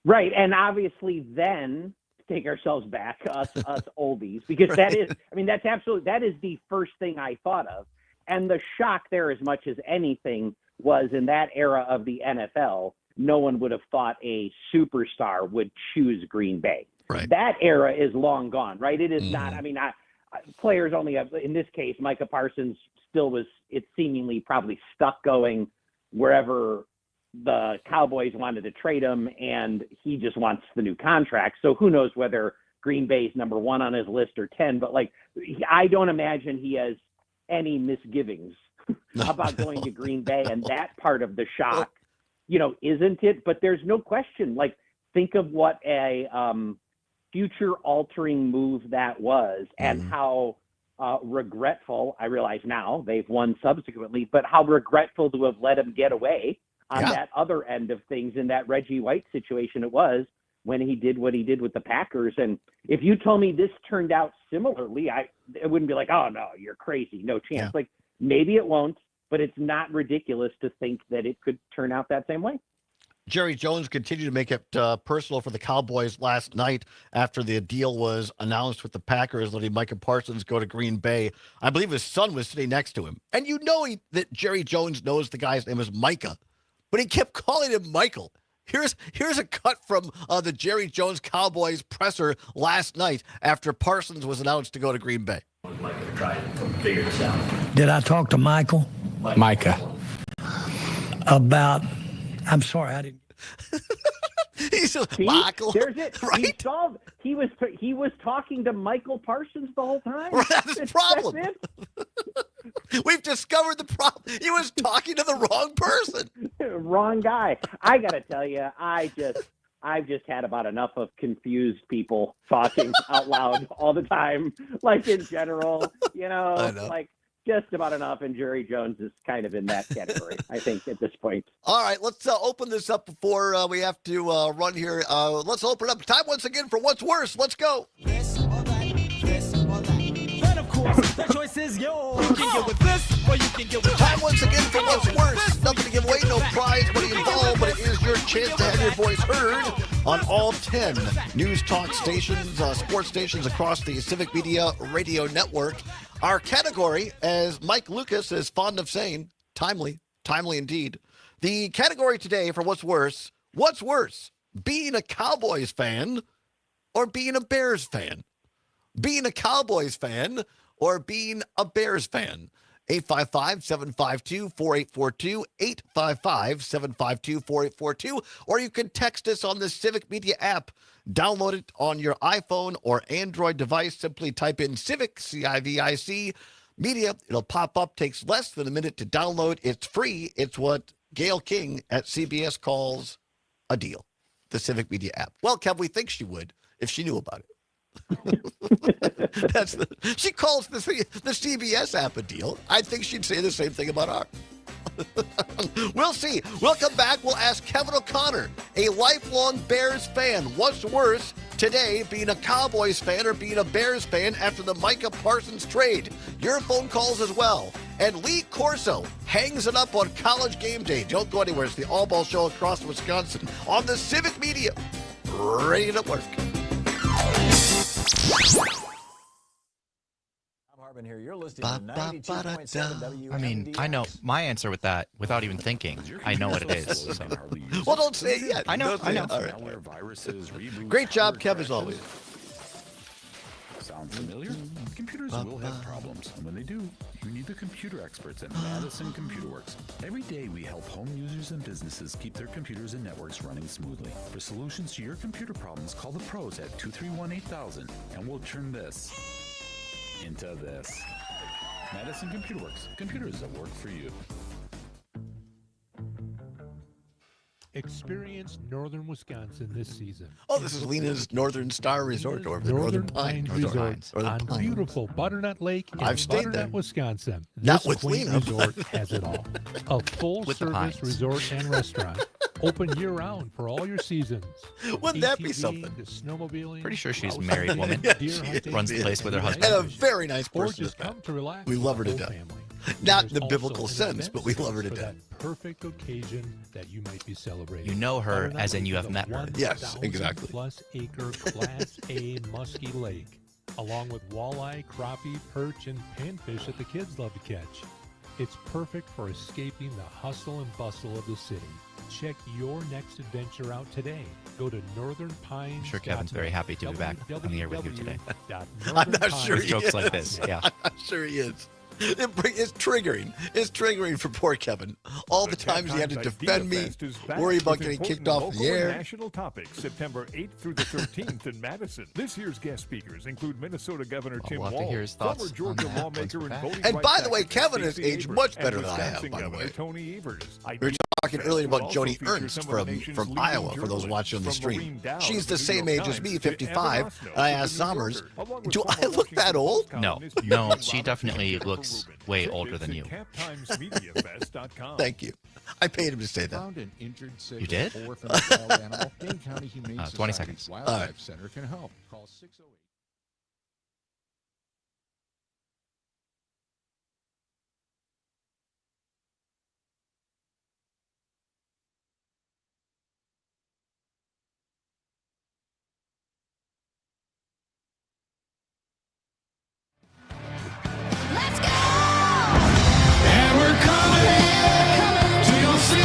Right, and obviously then, take ourselves back, us oldies, because that is, that is the first thing I thought of. And the shock there, as much as anything, was in that era of the NFL, no one would have thought a superstar would choose Green Bay. Right. That era is long gone, right? It is not, players only have, in this case, Micah Parsons still was, it seemingly probably stuck going wherever the Cowboys wanted to trade him, and he just wants the new contract. So who knows whether Green Bay's number 1 on his list or 10, but I don't imagine he has any misgivings about going to Green Bay, and that part of the shock, isn't it? But there's no question, think of what a future altering move that was, and how regretful, I realize now they've won subsequently, but how regretful to have let him get away on that other end of things in that Reggie White situation it was when he did what he did with the Packers. And if you told me this turned out similarly, it wouldn't be like, oh, no, you're crazy. No chance. Yeah. Maybe it won't, but it's not ridiculous to think that it could turn out that same way. Jerry Jones continued to make it personal for the Cowboys last night after the deal was announced with the Packers, letting Micah Parsons go to Green Bay. I believe his son was sitting next to him. And that Jerry Jones knows the guy's name is Micah, but he kept calling him Michael. Here's a cut from the Jerry Jones Cowboys presser last night after Parsons was announced to go to Green Bay. Figure this out. Did I talk to Michael? Micah. About, I'm sorry, I didn't. He's Michael. There's it. Right? He was talking to Michael Parsons the whole time. That's the problem. That's it. We've discovered the problem. He was talking to the wrong person. Wrong guy. I got to tell you, I've just had about enough of confused people talking out loud all the time, in general, I know. Just about enough, and Jerry Jones is kind of in that category, I think, at this point. All right, let's open this up before we have to run here. Let's open up. Time once again for What's Worse. Let's go. This or that, this or that. Then, of course, the choice is yours. You can get with this, or you can get with Time once again for What's Worse. Nothing to give away, no prize money involved, but it is your chance to have your voice heard on all 10 news talk stations, sports stations across the Civic Media Radio Network. Our category, as Mike Lucas is fond of saying, timely indeed. The category today for What's Worse, being a Cowboys fan or being a Bears fan? Being a Cowboys fan or being a Bears fan? 855-752-4842, 855-752-4842, or you can text us on the Civic Media app. Download it on your iPhone or Android device. Simply type in Civic, C-I-V-I-C, Media. It'll pop up. Takes less than a minute to download. It's free. It's what Gail King at CBS calls a deal, the Civic Media app. Well, Kev, we think she would if she knew about it. She calls the CBS app a deal. I think she'd say the same thing about ours. We'll see. We'll come back. We'll ask Kevin O'Connor, a lifelong Bears fan, what's worse today, being a Cowboys fan or being a Bears fan after the Micah Parsons trade? Your phone calls as well. And Lee Corso hangs it up on College Game Day. Don't go anywhere. It's the Allbaugh Show across Wisconsin on the Civic Media Radio Network. Here. You're listening to 92.7 I mean, I know my answer with that without even thinking. I know what it is. So. Well, don't say it yet. I know. Don't say I know. it. All right. Great job, Kev, as always. Sound familiar? Computers will have problems, and when they do, you need the computer experts at Madison Computer Works. Every day, we help home users and businesses keep their computers and networks running smoothly. For solutions to your computer problems, call the pros at 231-8000, and we'll turn this into this. Madison Computer Works. Computers that work for you. Experience northern Wisconsin this season. Oh, this is Lena's Northern Star Resort, or the Northern Pines Resort on beautiful Butternut Lake in I've stayed Butternut, there. Wisconsin. Not This with quaint Lena. resort has it all. A full-service resort and restaurant, open year-round for all your seasons. Wouldn't that be ATVing something? to snowmobiling, Pretty sure she's a grouse married hunting, woman. deer hunting, Runs the place with her husband. And a very nice or person. just come to relax We with love her the to whole death. family. Not in There's the biblical also an sense, event but we love her to for death. that perfect occasion that you might be celebrating. You know her Butternut as in Lake you is have a met her. Yes, 1,000 exactly. plus acre Class A musky lake, along with walleye, crappie, perch, and panfish that the kids love to catch. It's perfect for escaping the hustle and bustle of the city. Check your next adventure out today. Go to Northern Pines. I'm sure Kevin's very happy to be back on the air with you today. I'm not sure With he jokes is. like this, yeah. I'm not sure he is. It's triggering. It's triggering for poor Kevin. All the times he had to defend me, worry about getting kicked off the air. National topics, September 8th through the 13th in Madison. This year's guest speakers include Minnesota Governor Tim we'll have to hear his Walz, thoughts former on Georgia that lawmaker once we're and back. voting And by rights the way, activist Kevin has Stacey aged Abrams much and better than I have, Wisconsin by the Governor way. Tony Evers. We were talking earlier will about also Joni feature Ernst some of the nation's from leading Iowa, for those journalists, watching on the from stream. Maureen Dowd She's of the the New same York age as Times me, to 55. Evan Osno And I of the asked New Sommers, Yorker, along with do I former look that Washington old? Post No, columnist no, Peter she Robinson definitely and looks Jennifer way Rubin. older than you. Tickets at CapTimesMediaFest.com. Thank you. I paid him to say that. Found an injured, sick, You did? or orphaned wild animal, Dane County Humane 20 Society's seconds. Wildlife All right. Center can help. Call 608. And we're coming to your city.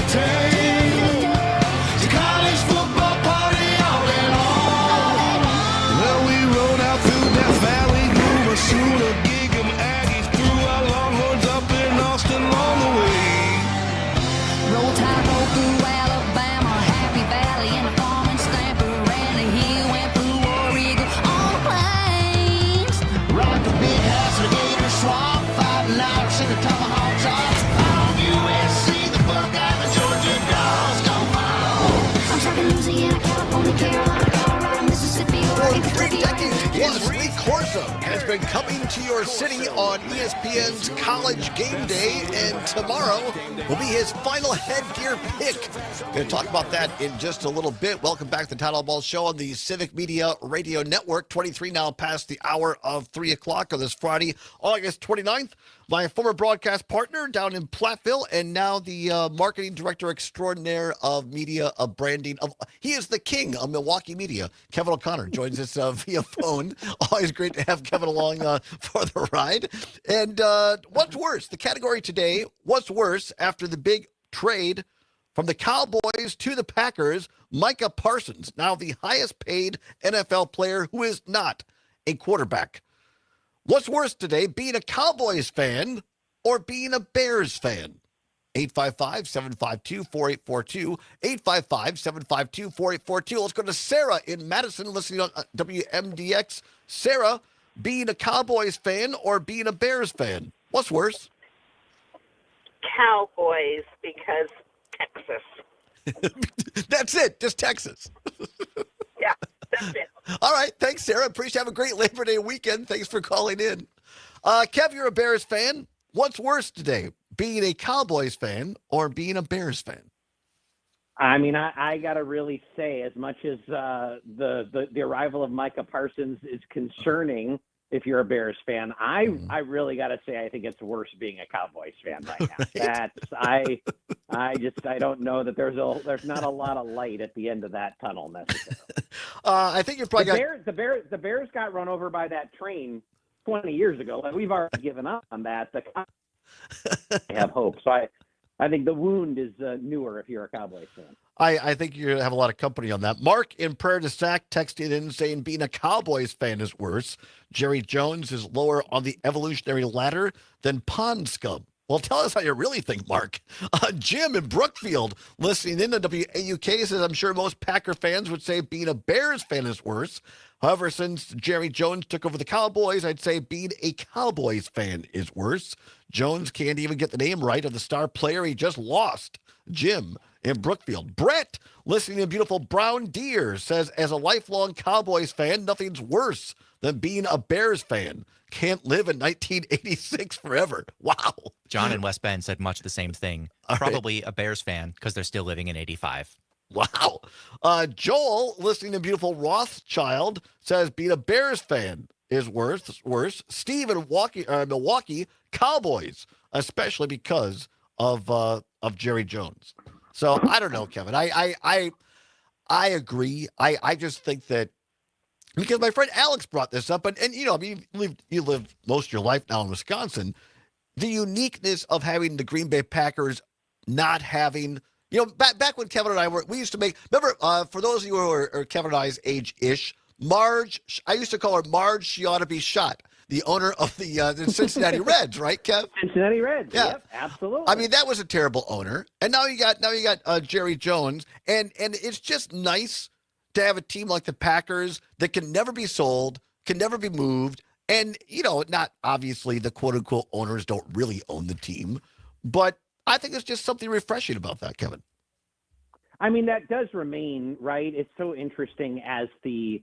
The college football party all in all. Well, we rode out through Death Valley, grew a Sooner, Gig'em, Aggies, threw our Longhorns up in Austin along the way. Roll Tide rolled through Alabama, Happy Valley, and the farm and Stamper, and the hill went through War Eagle on the plains. Rock the big house, the gator swamp, fighting Irish in the tomahawk chop. On USC, the Buckeye, the Georgia Dogs, come on. I'm talking Louisiana, California, Carolina, Colorado, Mississippi, Oregon, For 3 Kentucky, decades plus, Lee Corso has been coming to your city on ESPN's College Game Day, and tomorrow will be his final headgear pick. Going to talk about that in just a little bit. Welcome back to the Todd Allbaugh Show on the Civic Media Radio Network. 23 now past the hour of 3 o'clock on this Friday, August 29th. My former broadcast partner down in Platteville, and now the marketing director extraordinaire of media, of branding. He is the king of Milwaukee media. Kevin O'Connor joins us via phone. Always great to have Kevin along for the ride. And what's worse? The category today, what's worse after the big trade from the Cowboys to the Packers, Micah Parsons, now the highest paid NFL player who is not a quarterback. What's worse today, being a Cowboys fan or being a Bears fan? 855-752-4842, 855-752-4842. Let's go to Sarah in Madison, listening on WMDX. Sarah, being a Cowboys fan or being a Bears fan? What's worse? Cowboys, because Texas. That's it, just Texas. Yeah, that's it. All right, thanks, Sarah. Appreciate have a great Labor Day weekend. Thanks for calling in. Kev, you're a Bears fan. What's worse today, being a Cowboys fan or being a Bears fan? I mean, I got to really say, as much as the arrival of Micah Parsons is concerning, if you're a Bears fan. I really got to say, I think it's worse being a Cowboys fan right now. I don't know that there's not a lot of light at the end of that tunnel necessarily. I think you're probably the Bears got run over by that train 20 years ago, and we've already given up on that. The Cowboys have hope. So I think the wound is newer if you're a Cowboys fan. I think you have a lot of company on that. Mark in Prairie du Sac texted in saying being a Cowboys fan is worse. Jerry Jones is lower on the evolutionary ladder than pond scum. Well, tell us how you really think, Mark. Jim in Brookfield, listening in to WAUK, says, I'm sure most Packer fans would say being a Bears fan is worse. However, since Jerry Jones took over the Cowboys, I'd say being a Cowboys fan is worse. Jones can't even get the name right of the star player he just lost. Jim in Brookfield. Brett, listening in beautiful Brown Deer, says, as a lifelong Cowboys fan, nothing's worse than being a Bears fan. Can't live in 1986 forever. Wow. John in West Bend said much the same thing. Probably a Bears fan because they're still living in 85. Wow. Joel, listening to beautiful Rothschild, says being a Bears fan is worse. Steve in Milwaukee, Cowboys, especially because of Jerry Jones. So I don't know, Kevin. I agree. I just think that because my friend Alex brought this up, and you know, I mean, you live most of your life now in Wisconsin. The uniqueness of having the Green Bay Packers not having, you know, back when Kevin and I we used to make, remember, for those of you who are Kevin and I's age-ish, Marge, I used to call her Marge, she ought to be shot. The owner of the Cincinnati Reds, right, Kev? Cincinnati Reds, yeah. Yep, absolutely. I mean, that was a terrible owner. And now you got Jerry Jones, and it's just nice to have a team like the Packers that can never be sold, can never be moved. And, you know, not obviously the quote unquote owners don't really own the team, but I think it's just something refreshing about that, Kevin. I mean, that does remain, right? It's so interesting as the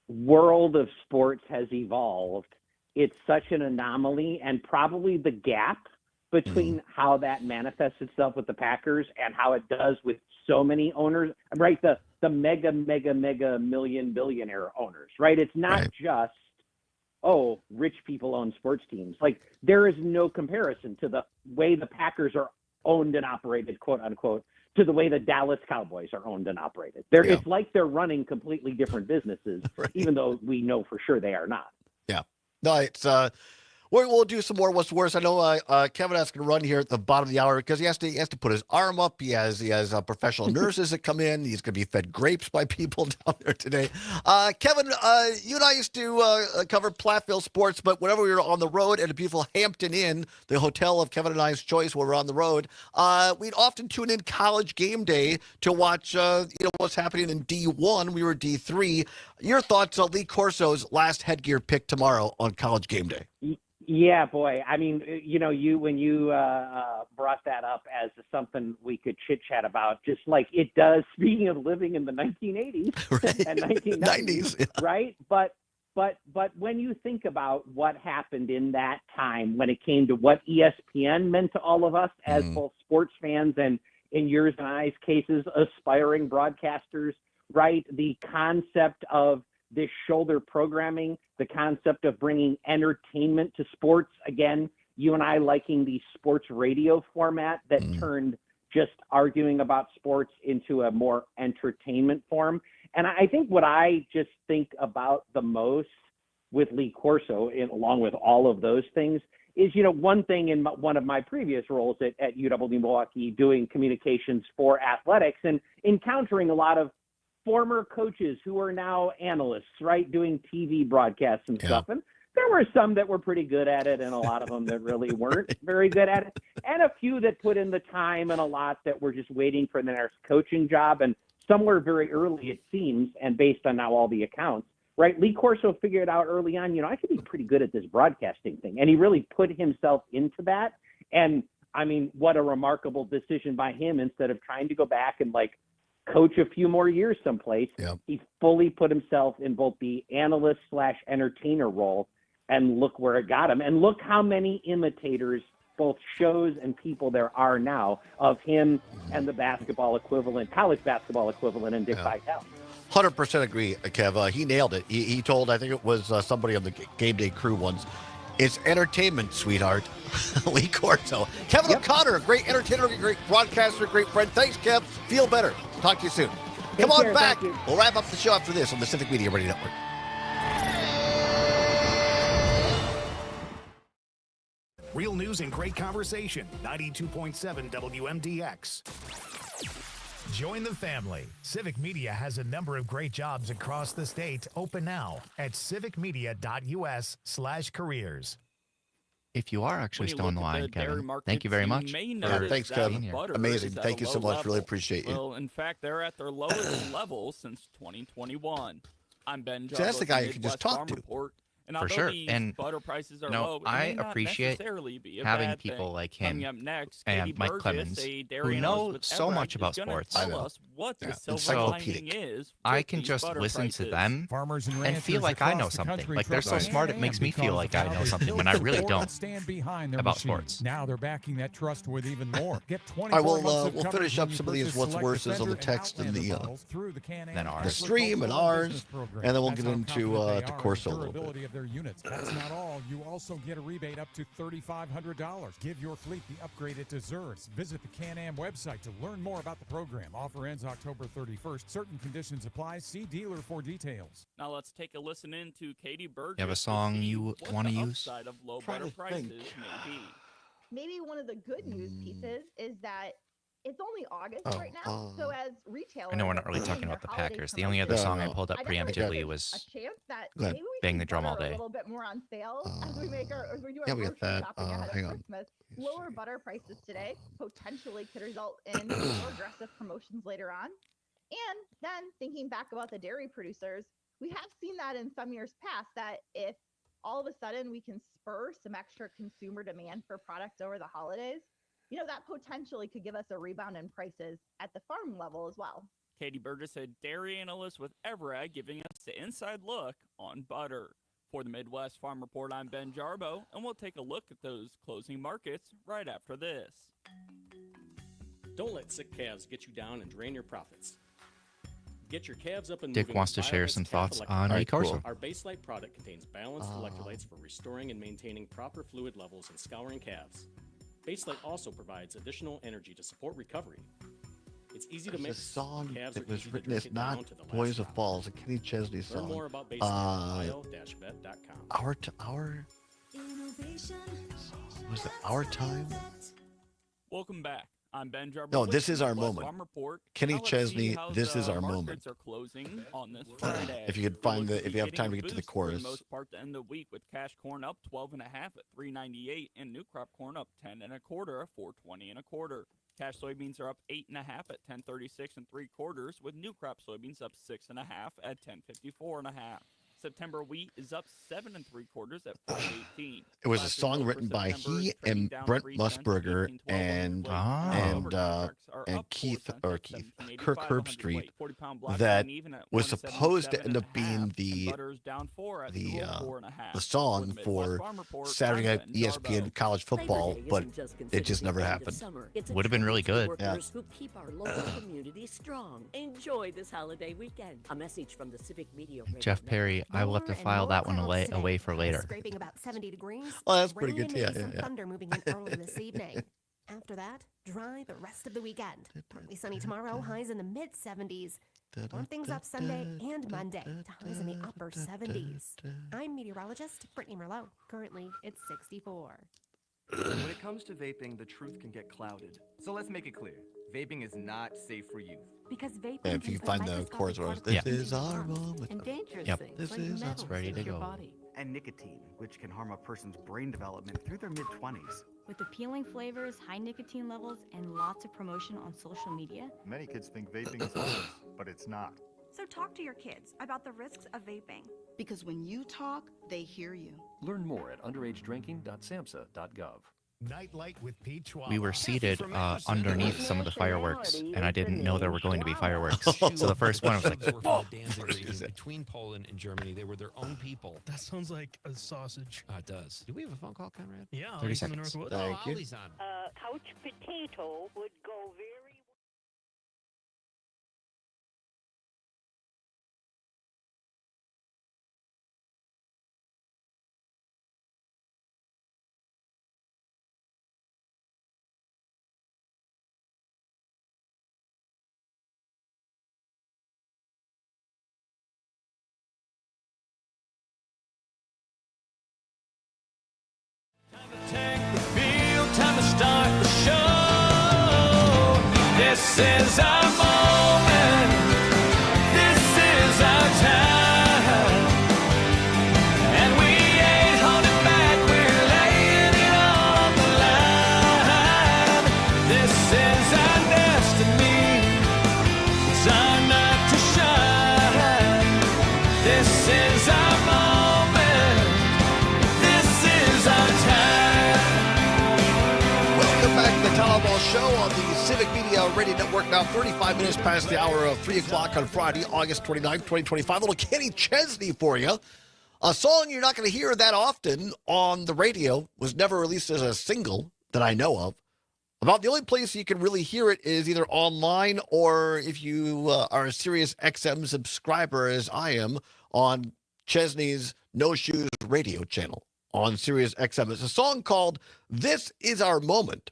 world of sports has evolved. It's such an anomaly, and probably the gap between how that manifests itself with the Packers and how it does with so many owners, right? The mega million billionaire owners, right? It's not just, rich people own sports teams. Like, there is no comparison to the way the Packers are owned and operated, quote unquote, to the way the Dallas Cowboys are owned and operated. It's like they're running completely different businesses, even though we know for sure they are not. Yeah. No, it's we'll do some more What's Worse. I know Kevin has to run here at the bottom of the hour because he has to put his arm up. He has professional nurses that come in. He's going to be fed grapes by people down there today. Kevin, you and I used to cover Platteville sports, but whenever we were on the road at a beautiful Hampton Inn, the hotel of Kevin and I's choice when we're on the road, we'd often tune in College Game Day to watch what's happening in D1. We were D3. Your thoughts on Lee Corso's last headgear pick tomorrow on College Game Day? Yeah, boy. I mean, when you brought that up as something we could chit chat about, just like it does, speaking of living in the 1980s and 1990s, right? But when you think about what happened in that time, when it came to what ESPN meant to all of us as both sports fans and, in yours and I's cases, aspiring broadcasters, right? The concept of this shoulder programming, the concept of bringing entertainment to sports. Again, you and I liking the sports radio format that turned just arguing about sports into a more entertainment form. And I think what I just think about the most with Lee Corso, along with all of those things, is, one thing in one of my previous roles at UW Milwaukee, doing communications for athletics and encountering a lot of former coaches who are now analysts, right, doing TV broadcasts and stuff. And there were some that were pretty good at it and a lot of them that really weren't very good at it. And a few that put in the time and a lot that were just waiting for the next coaching job. And somewhere very early, it seems, and based on now all the accounts, right, Lee Corso figured out early on, I could be pretty good at this broadcasting thing. And he really put himself into that. And, I mean, what a remarkable decision by him. Instead of trying to go back and, coach a few more years someplace, he fully put himself in both the analyst/entertainer role, and look where it got him. And look how many imitators, both shows and people, there are now of him and the basketball equivalent, college basketball equivalent, in Dick Vitale. 100% agree, Kev. He nailed it. He told, I think it was somebody on the game day crew once, it's entertainment, sweetheart. Lee Corso. Kevin O'Connor, a great entertainer, a great broadcaster, a great friend. Thanks, Kev. Feel better. Talk to you soon. Come on back. We'll wrap up the show after this on the Civic Media Radio Network. Real news and great conversation. 92.7 WMDX. Join the family. Civic Media has a number of great jobs across the state open now at civicmedia.us/careers. If you are actually still on the line, Kevin, thank you very much. Thanks, Kevin. Amazing. Thank you so much. Really appreciate you. Well, in fact, they're at their lowest level since 2021. I'm Ben Jarvis. See, that's the guy you can just talk to. And For sure. these And butter prices are no, low, it I may not appreciate necessarily be a having bad people thing. like him Coming up next, and Katie Mike Burgess, Clemens, a who dairy know analyst with so Everett, much about is gonna sports. tell us what the silver So lining is I with can these just butter listen to prices. them Farmers and and ranchers feel like I know across the something. country Like they're so trust smart, it Can-Am makes me feel because like of I how know they something build, when I really support, and don't stand behind their about machines. sports. Now they're backing that trust with even more. Get 24 All right, months of we'll coverage finish when up you some of these purchase what's select worse on the Defender text and Outlander the models through the Can-Am Then ours. the stream and ours, program. and then we'll That's get how into confident they to are Corso in a the little bit. durability of their units. That's not all. You also get a rebate up to $3,500. Give your fleet the upgrade it deserves. Visit the Can-Am website to learn more about the program. Offer ends October 31st. Certain conditions apply. See dealer for details. Now let's take a listen in to Katie Burgess. You have a to song see you what want to the use? upside of low butter prices may be. Maybe one of the good news pieces is that it's only August Oh, right now. So as retailers, I know we're not really are talking planning about the their holiday Packers. The only other promotions, song I pulled up I definitely preemptively think was a chance that Go ahead. maybe we Bang see the Drum All butter Day. a little bit more on sale as we do our Yeah, we got grocery that. shopping ahead Hang of on. Christmas. Lower butter prices today potentially could result in more aggressive promotions later on. And then thinking back about the dairy producers, we have seen that in some years past that if all of a sudden we can spur some extra consumer demand for products over the holidays, that potentially could give us a rebound in prices at the farm level as well. Katie Burgess, a dairy analyst with Everett, giving us the inside look on butter. For the Midwest Farm Report, I'm Ben Jarbo, and we'll take a look at those closing markets right after this. Don't let sick calves get you down and drain your profits. Get your calves up and Dick moving wants with to share Biovis some Calf thoughts on Electrolytes. Lee Carson. Our base light product contains balanced electrolytes for restoring and maintaining proper fluid levels and scouring calves. Base light also provides additional energy to support recovery. It's easy to There's mix. a song Calves that are was easy to written drink as it down not to the last Boys of drop. Falls, a Kenny Chesney song. Learn more about base light at bio-vet.com. Our was it Our Time? Welcome back. I'm Ben Jarbo. No, with this the is our Midwest moment. Farm Report. Kenny Now let's Chesney, see how this is the our moment. markets are closing on this Friday. If you could find the, if you have time to get to the chorus. For the most part, the end of the week with cash corn up 12.5 at $3.98 and new crop corn up 10 1/4 at $4.20 1/4. Cash soybeans are up 8.5 at $10.36 3/4, with new crop soybeans up 6.5 at $10.54 1/2. September wheat is up 7 3/4 at $4.18. It was a song written by he and Brent Musburger and Keith Kirk Herbstreit that was supposed to end up being the song for Saturday Night ESPN college football, but it just never happened. Would have been really good. Yeah. Who keep our local community strong. Enjoy this holiday weekend. A message from the Civic Media Radio Jeff Perry, I will have to file that one away for later. Scraping about 70 degrees. Oh, that's pretty rain good. and Yeah, maybe some yeah. thunder moving in early this evening. After that, dry the rest of the weekend. Partly sunny tomorrow, highs in the mid-70s. Warm things up Sunday and Monday to highs in the upper 70s. I'm meteorologist Brittany Merlot. Currently, it's 64. When it comes to vaping, the truth can get clouded. So let's make it clear. Vaping is not safe for youth. Because vaping Yeah, if you can find the chorus, where this is our moment. And dangerous Yep. things This like is metals us ready to in your go. body. And nicotine, which can harm a person's brain development through their mid-20s. With appealing flavors, high nicotine levels, and lots of promotion on social media. Many kids think vaping is harmless, but it's not. So talk to your kids about the risks of vaping. Because when you talk, they hear you. Learn more at underagedrinking.samhsa.gov. Nightlight with Pete Schwab. We were seated underneath some of the fireworks, and I didn't know there were going to be fireworks. So the first one I was like, "Oh!" Between Poland and Germany, they were their own people. That sounds like a sausage. It does. Do we have a phone call, Conrad? Yeah, 30 he's in the seconds. Northwoods. Thank you. Ollie's on. Couch potato would go very This is our moment. This is our time. And we ain't holding back. We're laying it on the line. This is our destiny. It's our night to shine. This is our moment. This is our time. Welcome back to the Allbaugh Show on the Civic Media Radio Network. Now 35 minutes past the hour of 3 o'clock on Friday, August 29th, 2025. Little Kenny Chesney for you. A song you're not going to hear that often on the radio. Was never released as a single that I know of. About the only place you can really hear it is either online or if you are a Sirius XM subscriber, as I am, on Chesney's No Shoes radio channel on Sirius XM. It's a song called This Is Our Moment.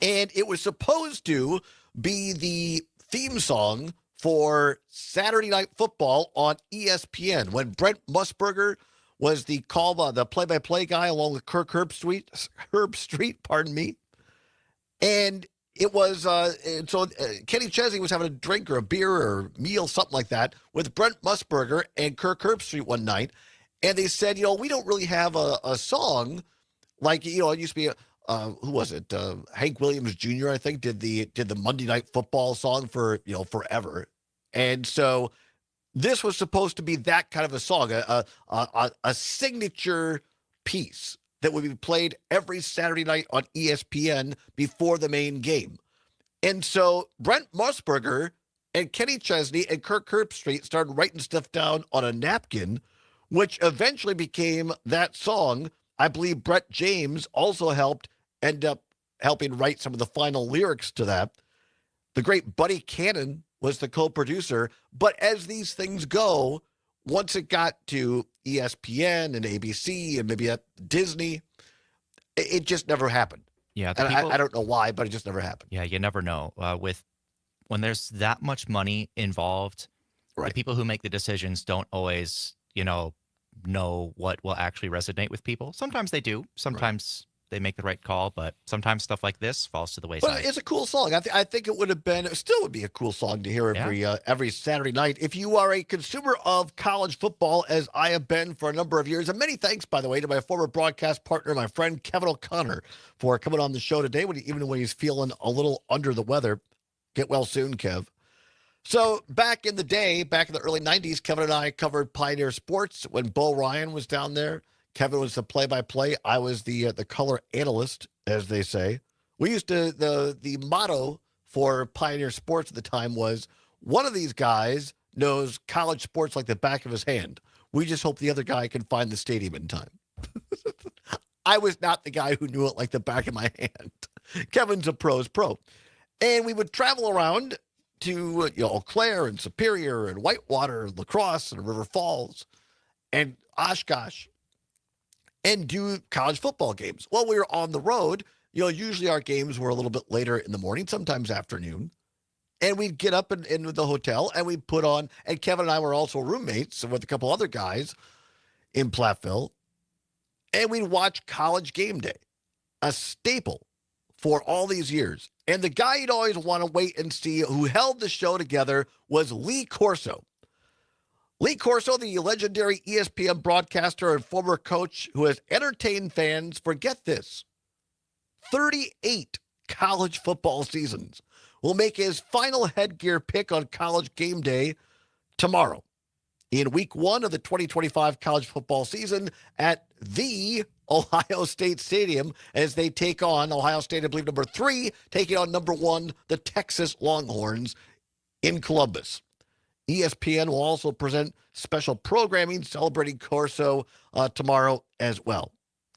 And it was supposed to be the theme song for Saturday Night Football on ESPN when Brent Musburger was the play-by-play guy along with Kirk Herbstreit, pardon me. And it was, Kenny Chesney was having a drink or a beer or meal, something like that, with Brent Musburger and Kirk Herbstreit one night. And they said, we don't really have a song like, it used to be, who was it? Hank Williams Jr., I think, did the Monday Night Football song for, forever. And so this was supposed to be that kind of a song, a signature piece that would be played every Saturday night on ESPN before the main game. And so Brent Musburger and Kenny Chesney and Kirk Herbstreit started writing stuff down on a napkin, which eventually became that song. I believe Brett James also end up helping write some of the final lyrics to that. The great Buddy Cannon was the co-producer. But as these things go, once it got to ESPN and ABC and maybe at Disney, it just never happened. Yeah, and I don't know why, but it just never happened. Yeah, you never know. When there's that much money involved, the people who make the decisions don't always, know what will actually resonate with people. Sometimes they do. Sometimes they make the right call, but sometimes stuff like this falls to the wayside. But it's a cool song. I think it still would be a cool song to hear every Saturday night. If you are a consumer of college football, as I have been for a number of years, and many thanks, by the way, to my former broadcast partner, my friend Kevin O'Connor, for coming on the show today, even when he's feeling a little under the weather. Get well soon, Kev. So back in the early 90s, Kevin and I covered Pioneer Sports when Bo Ryan was down there. Kevin was the play-by-play. I was the color analyst, as they say. We used to, the motto for Pioneer Sports at the time was, one of these guys knows college sports like the back of his hand. We just hope the other guy can find the stadium in time. I was not the guy who knew it like the back of my hand. Kevin's a pro's pro. And we would travel around to Eau Claire and Superior and Whitewater and La Crosse and River Falls and Oshkosh and do college football games. Well, we were on the road. Usually our games were a little bit later in the morning, sometimes afternoon. And we'd get up in the hotel and we'd put on, and Kevin and I were also roommates with a couple other guys in Platteville. And we'd watch College Game Day, a staple for all these years. And the guy you'd always want to wait and see who held the show together was Lee Corso. Lee Corso, the legendary ESPN broadcaster and former coach who has entertained fans, forget this, 38 college football seasons, will make his final headgear pick on College Game Day tomorrow in week 1 of the 2025 college football season at the Ohio State Stadium as they take on Ohio State, I believe, number 3, taking on number 1, the Texas Longhorns in Columbus. ESPN will also present special programming celebrating Corso tomorrow as well.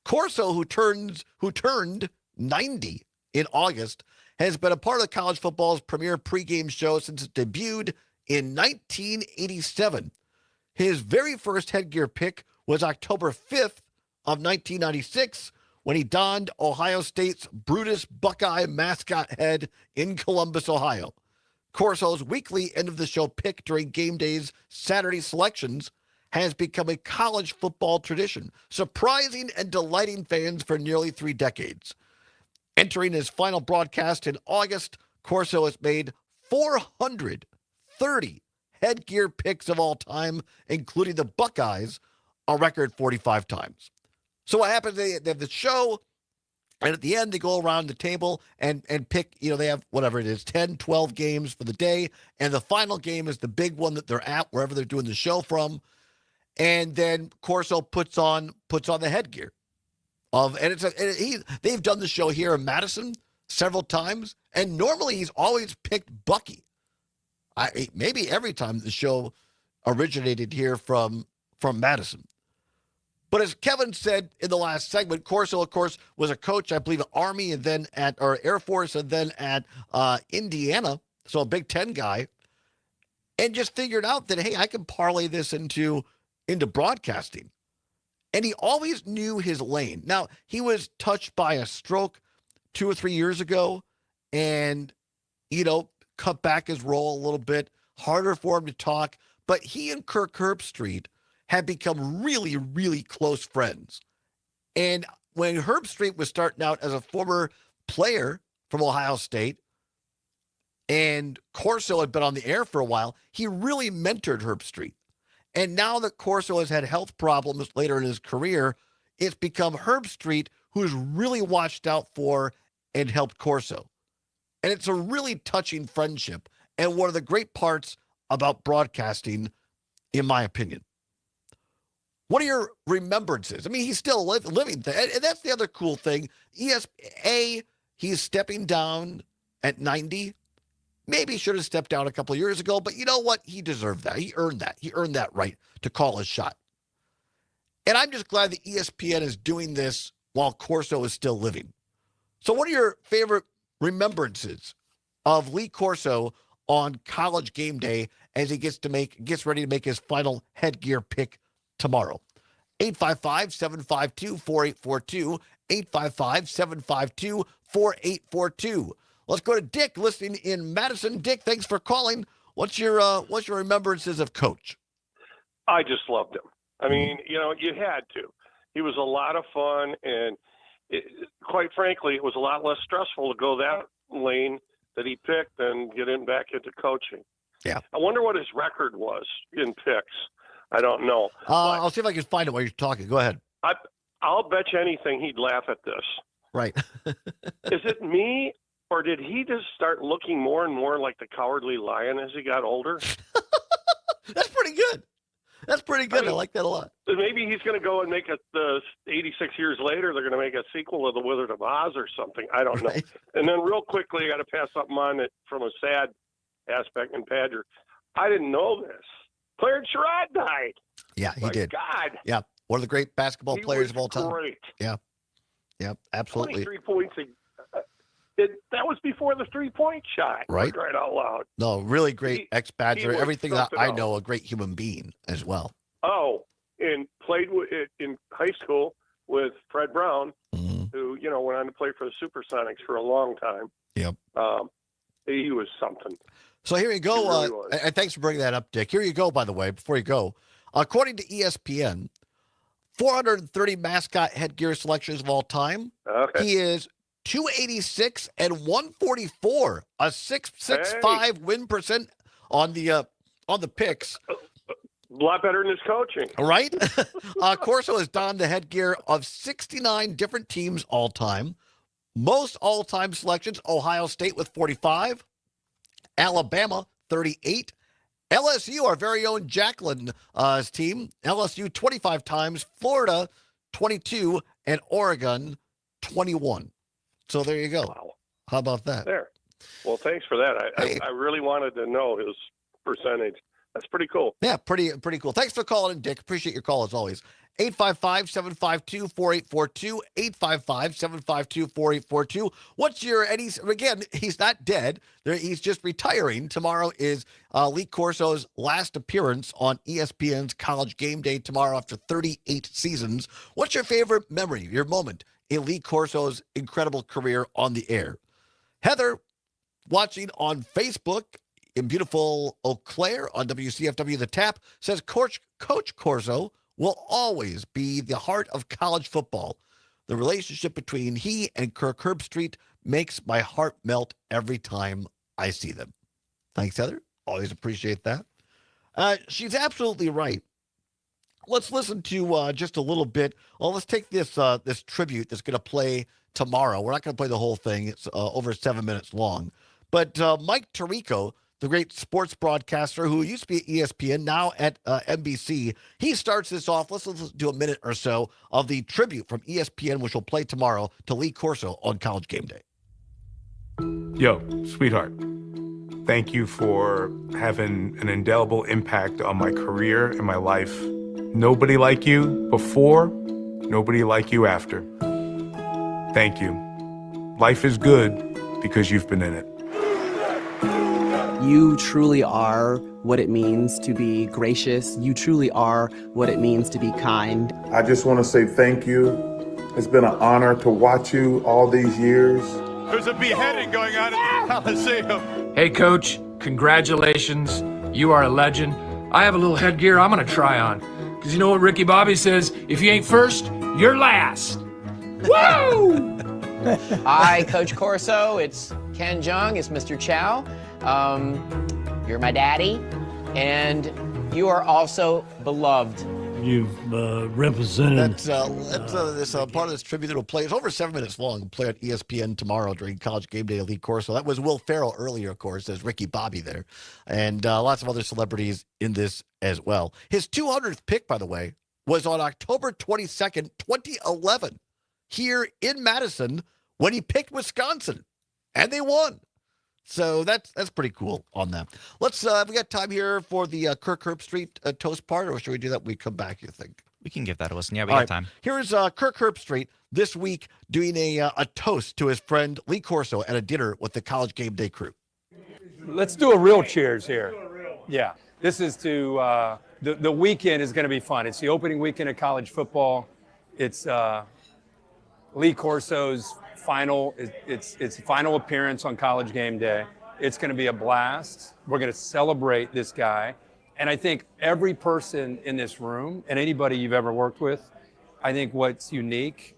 Corso, who turned 90 in August, has been a part of college football's premier pregame show since it debuted in 1987. His very first headgear pick was October 5th of 1996 when he donned Ohio State's Brutus Buckeye mascot head in Columbus, Ohio. Corso's weekly end-of-the-show pick during game day's Saturday selections has become a college football tradition, surprising and delighting fans for nearly 3 decades. Entering his final broadcast in August, Corso has made 430 headgear picks of all time, including the Buckeyes, a record 45 times. So what happens, they have the show, and at the end, they go around the table and pick, they have whatever it is, 10, 12 games for the day, and the final game is the big one that they're at, wherever they're doing the show from, and then Corso puts on the headgear. They've done the show here in Madison several times, and normally he's always picked Bucky. Maybe every time the show originated here from Madison. But as Kevin said in the last segment, Corso, of course, was a coach, I believe, at Army and then at Air Force and then at Indiana, so a Big Ten guy, and just figured out that, hey, I can parlay this into broadcasting. And he always knew his lane. Now, he was touched by a stroke 2 or 3 years ago and, cut back his role a little bit, harder for him to talk. But he and Kirk Herbstreit had become really, really close friends. And when Herbstreit was starting out as a former player from Ohio State and Corso had been on the air for a while, he really mentored Herbstreit. And now that Corso has had health problems later in his career, it's become Herbstreit who's really watched out for and helped Corso. And it's a really touching friendship and one of the great parts about broadcasting, in my opinion. What are your remembrances? I mean, he's still living, and that's the other cool thing. He's stepping down at 90. Maybe he should have stepped down a couple of years ago, but you know what? He deserved that. He earned that. He earned that right to call his shot. And I'm just glad that ESPN is doing this while Corso is still living. So what are your favorite remembrances of Lee Corso on College Game Day as he gets ready to make his final headgear pick tomorrow? 855-752-4842, 855-752-4842. Let's go to Dick, listening in Madison. Dick, thanks for calling. What's your remembrances of Coach? I just loved him. I mean, you had to. He was a lot of fun, and quite frankly, it was a lot less stressful to go that lane that he picked than get him back into coaching. Yeah. I wonder what his record was in picks. I don't know. I'll see if I can find it while you're talking. Go ahead. I'll bet you anything he'd laugh at this. Right. Is it me, or did he just start looking more and more like the Cowardly Lion as he got older? That's pretty good. I like that a lot. Maybe he's going to go and make 86 years later, they're going to make a sequel of The Wizard of Oz or something. I don't know. And then real quickly, I got to pass something on that from a sad aspect in Padger. I didn't know this. Clarence Sherrod died. Yeah, he did. God. Yeah, one of the great basketball players of all time. Great. Yeah, absolutely. 23 points. That was before the three-point shot. Right. Right out loud. No, really great ex-Badger. was Everything that something I else. know, a great human being as well. Oh, and played in high school with Fred Brown, who, went on to play for the Supersonics for a long time. Yep. He was something. So here you go. He really was. And thanks for bringing that up, Dick. Here you go, by the way, before you go. According to ESPN, 430 mascot headgear selections of all time. Okay. He is 286 and 144, a 665 win percent on the picks. A lot better than his coaching. Right? Corso has donned the headgear of 69 different teams all time. Most all-time selections, Ohio State with 45, Alabama 38, LSU, our very own Jacqueline's team, LSU 25 times, Florida 22, and Oregon 21. So there you go. Wow. How about that? There. Well, thanks for that. I really wanted to know his percentage. That's pretty cool. Yeah, pretty cool. Thanks for calling in, Dick. Appreciate your call as always. 855-752-4842, 855-752-4842. What's your, and he's not dead. He's just retiring. Tomorrow is Lee Corso's last appearance on ESPN's College Game Day tomorrow after 38 seasons. What's your favorite memory, your moment in Lee Corso's incredible career on the air? Heather, watching on Facebook in beautiful Eau Claire on WCFW The Tap, says Coach Corso will always be the heart of college football. The relationship between he and Kirk Herbstreit makes my heart melt every time I see them. Thanks, Heather. Always appreciate that. She's absolutely right. Let's listen to just a little bit. Well, let's take this this tribute that's going to play tomorrow. We're not going to play the whole thing. It's over 7 minutes long. But Mike Tirico, the great sports broadcaster who used to be at ESPN, now at NBC, he starts this off. Let's listen to a minute or so of the tribute from ESPN, which will play tomorrow to Lee Corso on College Game Day. Yo, sweetheart. Thank you for having an indelible impact on my career and my life. Nobody like you before, nobody like you after. Thank you. Life is good because you've been in it. You truly are what it means to be gracious. You truly are what it means to be kind. I just want to say thank you. It's been an honor to watch you all these years. There's a beheading going on at the Coliseum. Hey, Coach, congratulations. You are a legend. I have a little headgear I'm going to try on. Because you know what Ricky Bobby says? If you ain't first, you're last. Woo! Hi, Coach Corso. It's Ken Jung. It's Mr. Chow. You're my daddy. And you are also beloved. You've represented. That's this part of this tribute that will play. It's over 7 minutes long. It'll play on ESPN tomorrow during College Game Day. Lee Corso. That was Will Ferrell earlier, of course. There's Ricky Bobby there, and lots of other celebrities in this as well. His 200th pick, by the way, was on October 22nd, 2011, here in Madison when he picked Wisconsin, and they won. So that's pretty cool on that. Let's have we got time here for the Kirk Herbstreit toast part, or should we do that when we come back, you think? We can give that a listen. Yeah, we got time. Here is Kirk Herbstreit this week doing a toast to his friend Lee Corso at a dinner with the College Game Day crew. Let's do a real cheers here. Yeah, this is to the weekend is going to be fun. It's the opening weekend of college football. It's Lee Corso's final appearance on College Game Day. It's going to be a blast. We're going to celebrate this guy. And I think every person in this room and anybody you've ever worked with, I think what's unique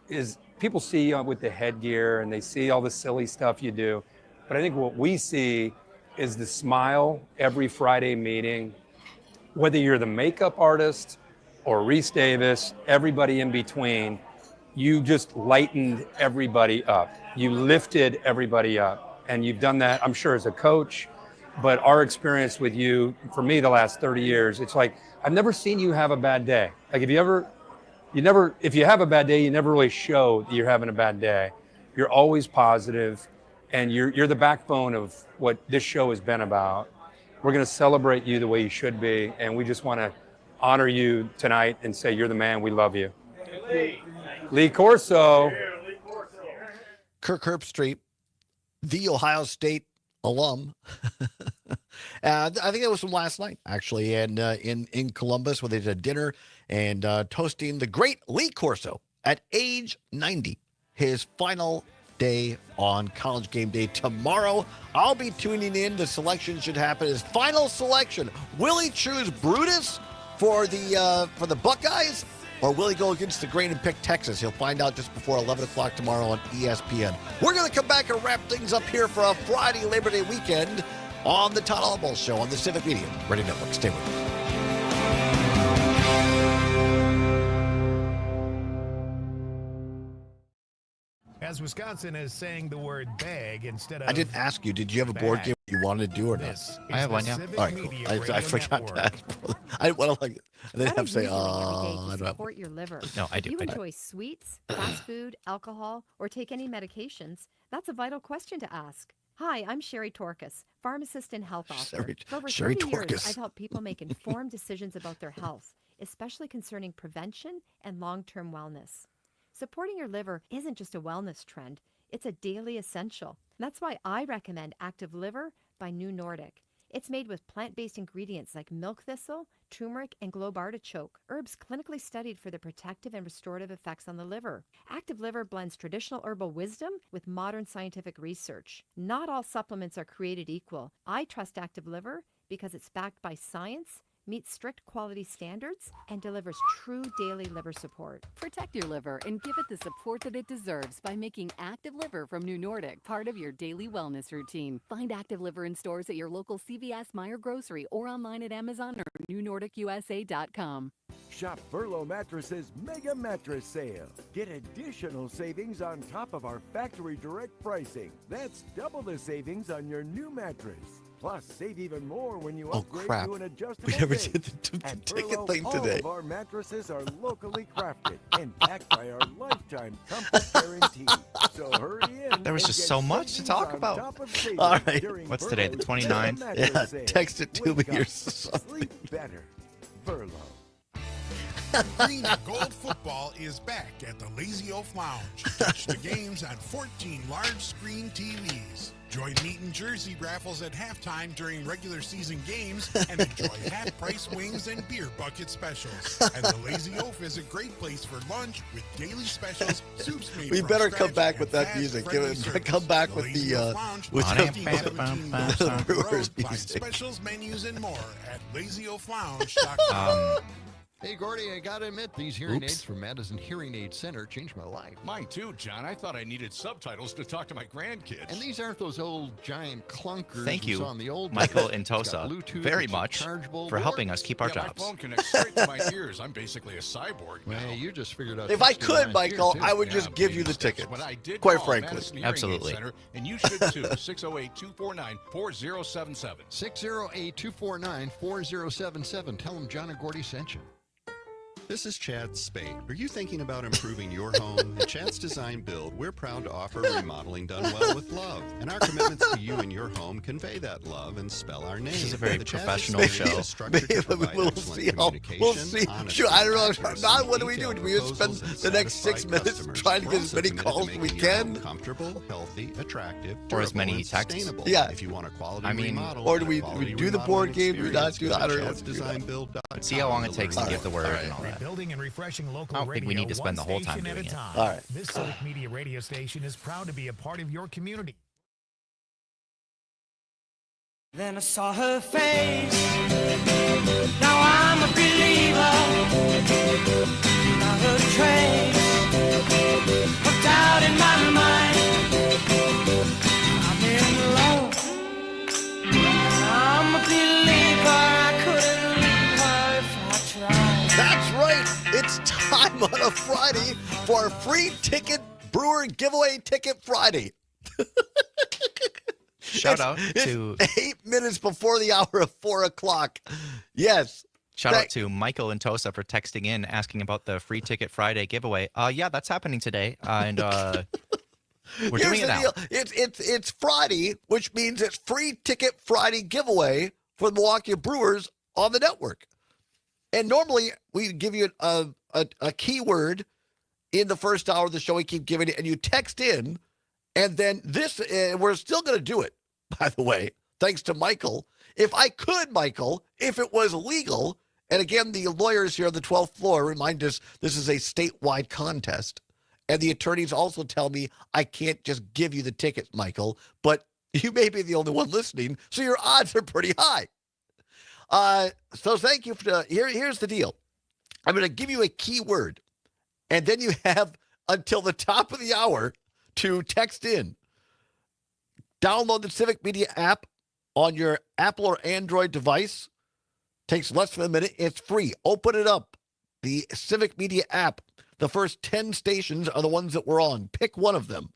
is people see you with the headgear and they see all the silly stuff you do. But I think what we see is the smile every Friday meeting, whether you're the makeup artist or Reese Davis, everybody in between. You just lightened everybody up. You lifted everybody up. And you've done that, I'm sure, as a coach. But our experience with you, for me, the last 30 years, it's like, I've never seen you have a bad day. Like, if you have a bad day, you never really show that you're having a bad day. You're always positive, and you're the backbone of what this show has been about. We're going to celebrate you the way you should be, and we just want to honor you tonight and say you're the man. We love you. Lee Corso. Kirk Herbstreit, the Ohio State alum. I think that was from last night, actually, and in Columbus, where they did a dinner and toasting the great Lee Corso at age 90, his final day on College Game Day tomorrow. I'll be tuning in. The selection should happen. His final selection. Will he choose Brutus for the Buckeyes? Or will he go against the grain and pick Texas? He'll find out just before 11 o'clock tomorrow on ESPN. We're going to come back and wrap things up here for a Friday Labor Day weekend on the Todd Allbaugh Show on the Civic Media Radio Network. Stay with us. As Wisconsin is saying the word bag instead of... I didn't ask you, did you have a board game you wanted to do or not? I have one, yeah. All right, cool. I forgot to ask. I didn't want to I didn't have to say, to support your liver. No, I do. If you enjoy sweets, fast food, alcohol, or take any medications, that's a vital question to ask. Hi, I'm Sherry Torkis, pharmacist and health author. For over 30 years, I've helped people make informed decisions about their health, especially concerning prevention and long-term wellness. Supporting your liver isn't just a wellness trend, it's a daily essential. That's why I recommend Active Liver by New Nordic. It's made with plant-based ingredients like milk thistle, turmeric, and globe artichoke, herbs clinically studied for their protective and restorative effects on the liver. Active Liver blends traditional herbal wisdom with modern scientific research. Not all supplements are created equal. I trust Active Liver because it's backed by science, meets strict quality standards, and delivers true daily liver support. Protect your liver and give it the support that it deserves by making Active Liver from New Nordic part of your daily wellness routine. Find Active Liver in stores at your local CVS, Meijer Grocery, or online at Amazon or newnordicusa.com. Shop Furlow Mattresses Mega Mattress Sale. Get additional savings on top of our factory direct pricing. That's double the savings on your new mattress. Plus, save even more when you upgrade crap. to an adjustable We never base. did the At ticket Furlow, thing all today. of our mattresses are locally crafted and backed by our lifetime comfort guarantee. So hurry in. There was and just get so much to savings talk on about. top of savings All right. during What's today, the Furlow's 29th? Mega Mattress Yeah, Sale. text it to Wake me or up, something. sleep better. Furlow. Green and Gold football is back at the Lazy Oaf Lounge. Catch the games on 14 large screen TVs. Join meat and jersey raffles at halftime during regular season games and enjoy half-price wings and beer bucket specials. And the Lazy Oaf is a great place for lunch with daily specials, soups made We from better come scratch, back and with that fast, music. friendly service. Come back with Lazy the Oaf Lounge, with on the 1517 the Brewers Find music. specials, menus, and more at lazyoaflounge.com. Hey, Gordy, I gotta admit, these hearing aids from Madison Hearing Aid Center changed my life. Mine too, John. I thought I needed subtitles to talk to my grandkids. And these aren't those old giant clunkers Thank we you, saw on the old Michael days. and It's got Tosa, Bluetooth, very it's much rechargeable, for helping us keep our My jobs. phone connects straight to my ears. I'm basically a cyborg now. Well, you just figured out. If I texting could, last year, Michael, too. I would Yeah, just give baby you the steps. tickets. What I did Quite call frankly. Madison Hearing Aid Absolutely. Center, and you should too. 608-249-4077. 608-249-4077. Tell them John and Gordy sent you. This is Chad Spade. Are you thinking about improving your home? At Chad's Design Build, we're proud to offer remodeling done well with love. And our commitments to you and your home convey that love and spell our name. This is a very The Chad's professional Experience show. is structured to provide We'll excellent see. We'll communication, see. honesty, Sure, I don't know. accuracy, Now, what do we do? detailed Do we just spend proposals, the and next 6 satisfied minutes customers. trying to We're get as also many committed to calls as we making your home can? comfortable, healthy, attractive, Or as durable, many and texts. sustainable. Yeah. If you want a quality I mean, remodel, or do and a we quality do the board remodeling game? Do we not do experience, that? I don't go know to what to do. chadsdesignbuild.com See how long it to takes learn to give the more. word and all that. Rebuilding and refreshing local I don't think we radio, need to spend the one whole time station at doing a it. time. All right. This Civic Media radio station is proud to be a part of your community. Then I saw her face. Now I'm a believer. Not a trace of doubt in my mind. I'm in love. I'm a believer. I couldn't leave her if I tried. That's right. It's time on a Friday for a free ticket Brewer giveaway ticket Friday. Shout out to 8 minutes before the hour of 4 o'clock. Yes. Shout out to Michael and Tosa for texting in asking about the free ticket Friday giveaway. Yeah, that's happening today, and we're Here's doing it the now. deal. It's Friday, which means it's free ticket Friday giveaway for the Milwaukee Brewers on the network. And normally we give you a keyword in the first hour of the show. We keep giving it, and you text in, and then this. We're still going to do it. By the way, thanks to Michael. If I could, Michael, if it was legal, and again, the lawyers here on the 12th floor remind us this is a statewide contest. And the attorneys also tell me I can't just give you the tickets, Michael, but you may be the only one listening, so your odds are pretty high. So thank you. Here's the deal. I'm going to give you a keyword, and then you have until the top of the hour to text in. Download the Civic Media app on your Apple or Android device. Takes less than a minute. It's free. Open it up. The Civic Media app. The first 10 stations are the ones that we're on. Pick one of them.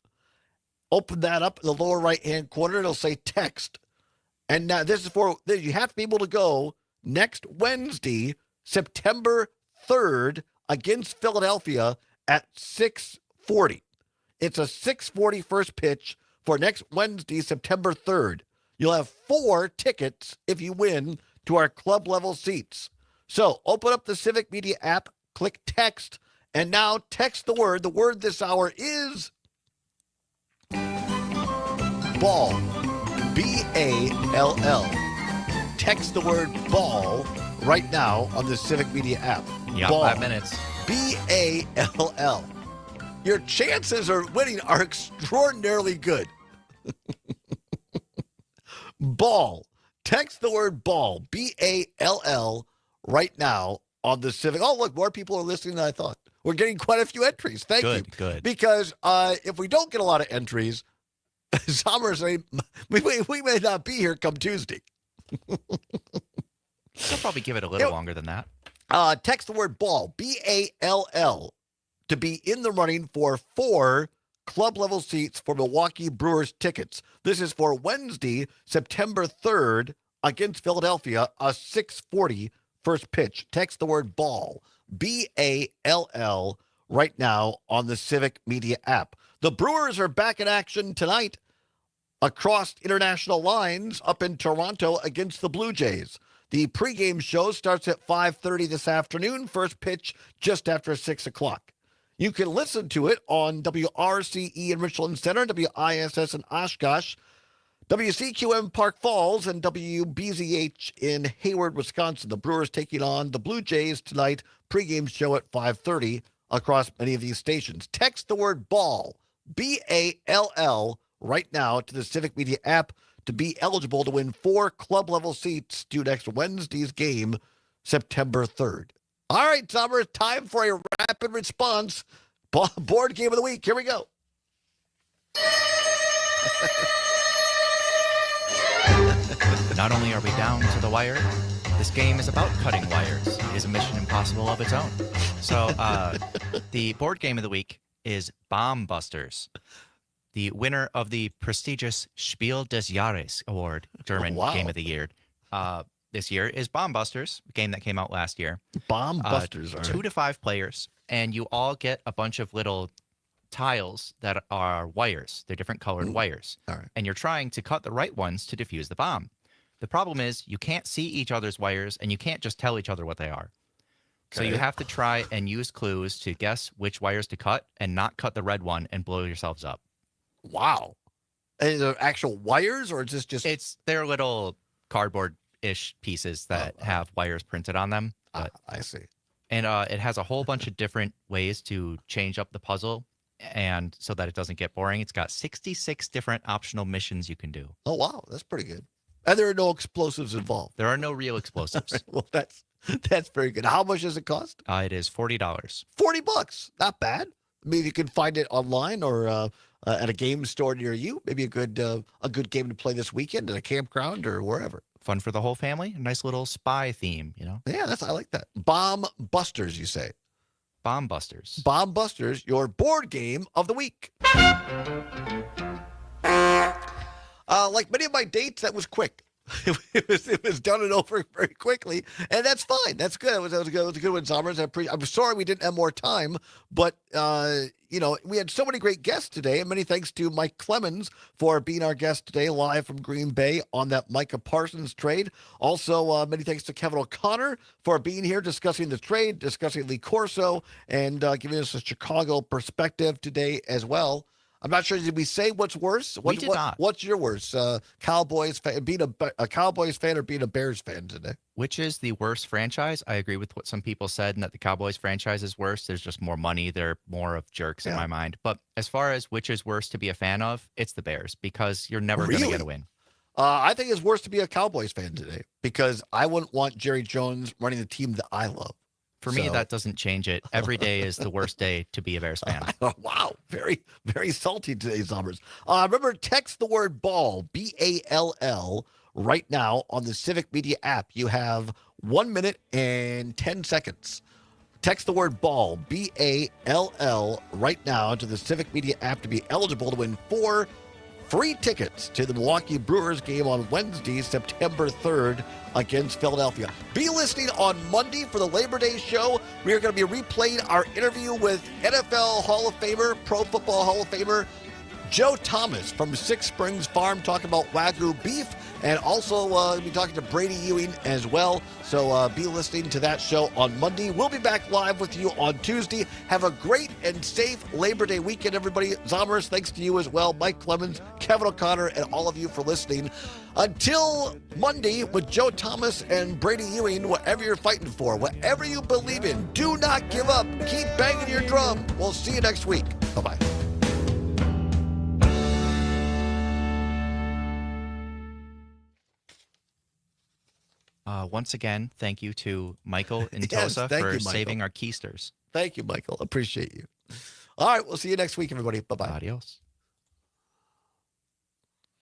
Open that up in the lower right-hand corner. It'll say text. And now this is for, you have to be able to go next Wednesday, September 3rd, against Philadelphia at 6:40. It's a 6:40 first pitch for next Wednesday, September 3rd. You'll have 4 tickets if you win to our club level seats. So open up the Civic Media app, click text, and now text the word. The word this hour is ball. B-A-L-L. Text the word ball right now on the Civic Media app. Yeah, Ball. 5 minutes. B-A-L-L. Your chances of winning are extraordinarily good. Ball. Text the word ball. B-A-L-L right now on the Civic. Oh, look, more people are listening than I thought. We're getting quite a few entries. Thank you. Good. Because if we don't get a lot of entries, Summers, we may not be here come Tuesday. I'll probably give it a little longer than that. Text the word ball, BALL, to be in the running for 4 club-level seats for Milwaukee Brewers tickets. This is for Wednesday, September 3rd against Philadelphia, a 6:40 first pitch. Text the word ball, BALL, right now on the Civic Media app. The Brewers are back in action tonight across international lines up in Toronto against the Blue Jays. The pregame show starts at 5:30 this afternoon. First pitch just after 6 o'clock. You can listen to it on WRCE in Richland Center, WISS in Oshkosh, WCQM Park Falls, and WBZH in Hayward, Wisconsin. The Brewers taking on the Blue Jays tonight. Pregame show at 5:30 across many of these stations. Text the word ball, BALL, right now to the Civic Media app to be eligible to win 4 club-level seats to next Wednesday's game, September 3rd. All right, Summer, time for a rapid response. Board game of the week. Here we go. Not only are we down to the wire, this game is about cutting wires. It is a mission impossible of its own. So the board game of the week is Bomb Busters. The winner of the prestigious Spiel des Jahres Award, German Game of the Year, this year is Bomb Busters, a game that came out last year. Bomb Busters, all right. 2 to 5 players, and you all get a bunch of little tiles that are wires. They're different colored wires. All right. And you're trying to cut the right ones to defuse the bomb. The problem is you can't see each other's wires, and you can't just tell each other what they are. So you have to try and use clues to guess which wires to cut and not cut the red one and blow yourselves up. Wow. And are actual wires, or is this just... They're little cardboard-ish pieces that have wires printed on them. But, I see. And it has a whole bunch of different ways to change up the puzzle, and so that it doesn't get boring. It's got 66 different optional missions you can do. Oh, wow. That's pretty good. And there are no explosives involved. There are no real explosives. Well, that's very good. How much does it cost? It is $40. $40. Not bad. I mean, you can find it online or at a game store near you. Maybe a good game to play this weekend at a campground or wherever. Fun for the whole family. A nice little spy theme, you know? Yeah, I like that. Bomb Busters, you say? Bomb Busters. Bomb Busters, your board game of the week. Like many of my dates, that was quick. It was done and over very quickly, and that's fine. That's good. It was a good one, Summers. I'm sorry we didn't have more time, but we had so many great guests today, and many thanks to Mike Clemens for being our guest today, live from Green Bay on that Micah Parsons trade. Also, many thanks to Kevin O'Connor for being here discussing the trade, discussing Lee Corso, and giving us a Chicago perspective today as well. I'm not sure. Did we say what's worse? We did not. What's your worst? Cowboys fan, being a Cowboys fan or being a Bears fan today? Which is the worst franchise? I agree with what some people said, and that the Cowboys franchise is worse. There's just more money. They're more of jerks in my mind. But as far as which is worse to be a fan of, it's the Bears, because you're never going to get a win. I think it's worse to be a Cowboys fan today, because I wouldn't want Jerry Jones running the team that I love. For me, that doesn't change it. Every day is the worst day to be a Bears fan. Wow. Very, very salty today, Summers. Remember, text the word ball, BALL, right now on the Civic Media app. You have 1 minute and 10 seconds. Text the word ball, BALL, right now to the Civic Media app to be eligible to win 4 free tickets to the Milwaukee Brewers game on Wednesday, September 3rd against Philadelphia. Be listening on Monday for the Labor Day show. We are going to be replaying our interview with NFL Hall of Famer, Pro Football Hall of Famer, Joe Thomas from Six Springs Farm, talking about Wagyu beef, and also we'll be talking to Brady Ewing as well. So be listening to that show on Monday. We'll be back live with you on Tuesday. Have a great and safe Labor Day weekend, everybody. Zommers, thanks to you as well. Mike Clemens, Kevin O'Connor, and all of you for listening. Until Monday with Joe Thomas and Brady Ewing, whatever you're fighting for, whatever you believe in, do not give up. Keep banging your drum. We'll see you next week. Bye-bye. Once again, thank you to Michael in Yes, Tosa thank for you, Michael. saving our keisters. Thank you, Michael. Appreciate you. All right, we'll see you next week, everybody. Bye-bye. Adios.